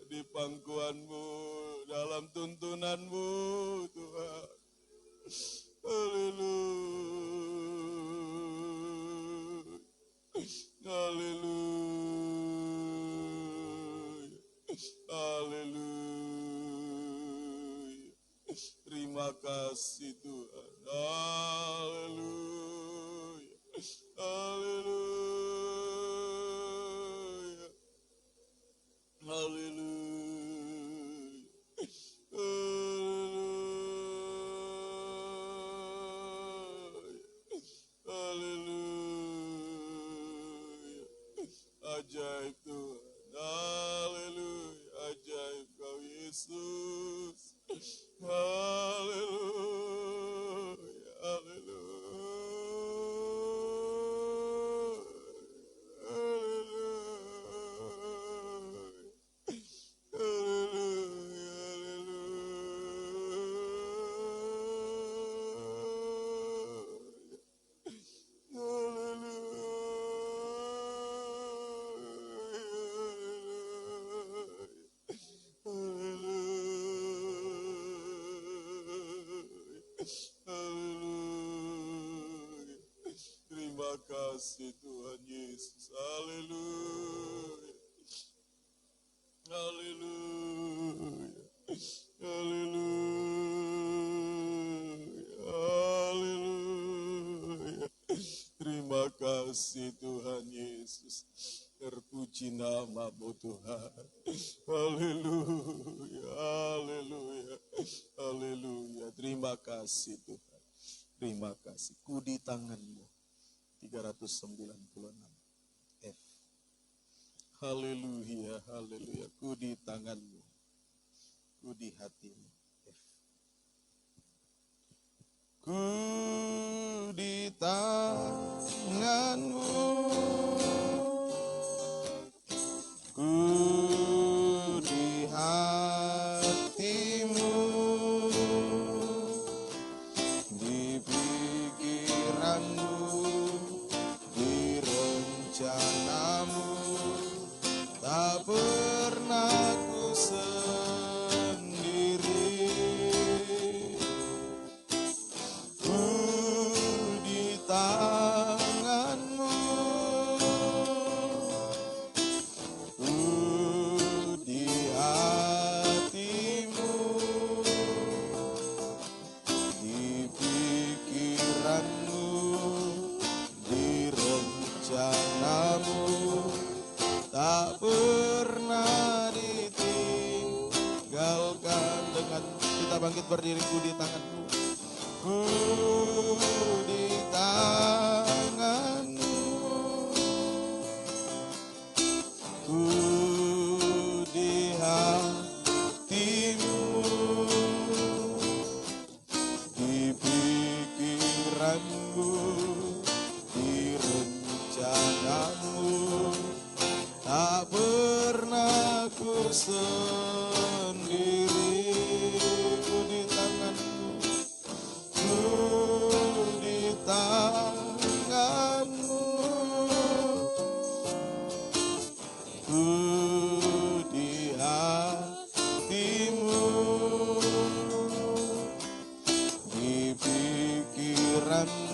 di pangkuan-Mu, dalam tuntunan-Mu Tuhan. Haleluya. Haleluya. Haleluya. Terima kasih Tuhan. Haleluya. Haleluya. Haleluya. Haleluya. Ajaib Tuhan. Haleluya. Ajaib Kau Yesus. Haleluya. Haleluya. Terima kasih Tuhan Yesus. Haleluya. Haleluya. Haleluya. Haleluya. Terima kasih Tuhan Yesus. Terpuji nama-Mu Tuhan. Haleluya. Haleluya. Haleluya. Terima kasih Tuhan. Terima kasih. Ku di tangan-Mu. 396 F. Haleluya, haleluya. Ku di tangan-Mu, ku di hati-Mu. F. Ku di tangan-Mu, ku di hati-Mu, di pikiran-Mu, di rencana-Mu, tak pernah ku sendiri. Ku di tangan-Mu, ku di hati-Mu, di pikiran-Mu, di rencana-Mu, tak pernah ditinggalkan. Dengan kita bangkit berdiri, ku di tangan-Mu, ku di tangan-Mu, ku di hati-Mu, di pikiran tanganmu, di rencanamu. Tak pernah ku sendiri, ku di tanganmu, ku di tanganmu, ku di hatimu, di pikiranmu.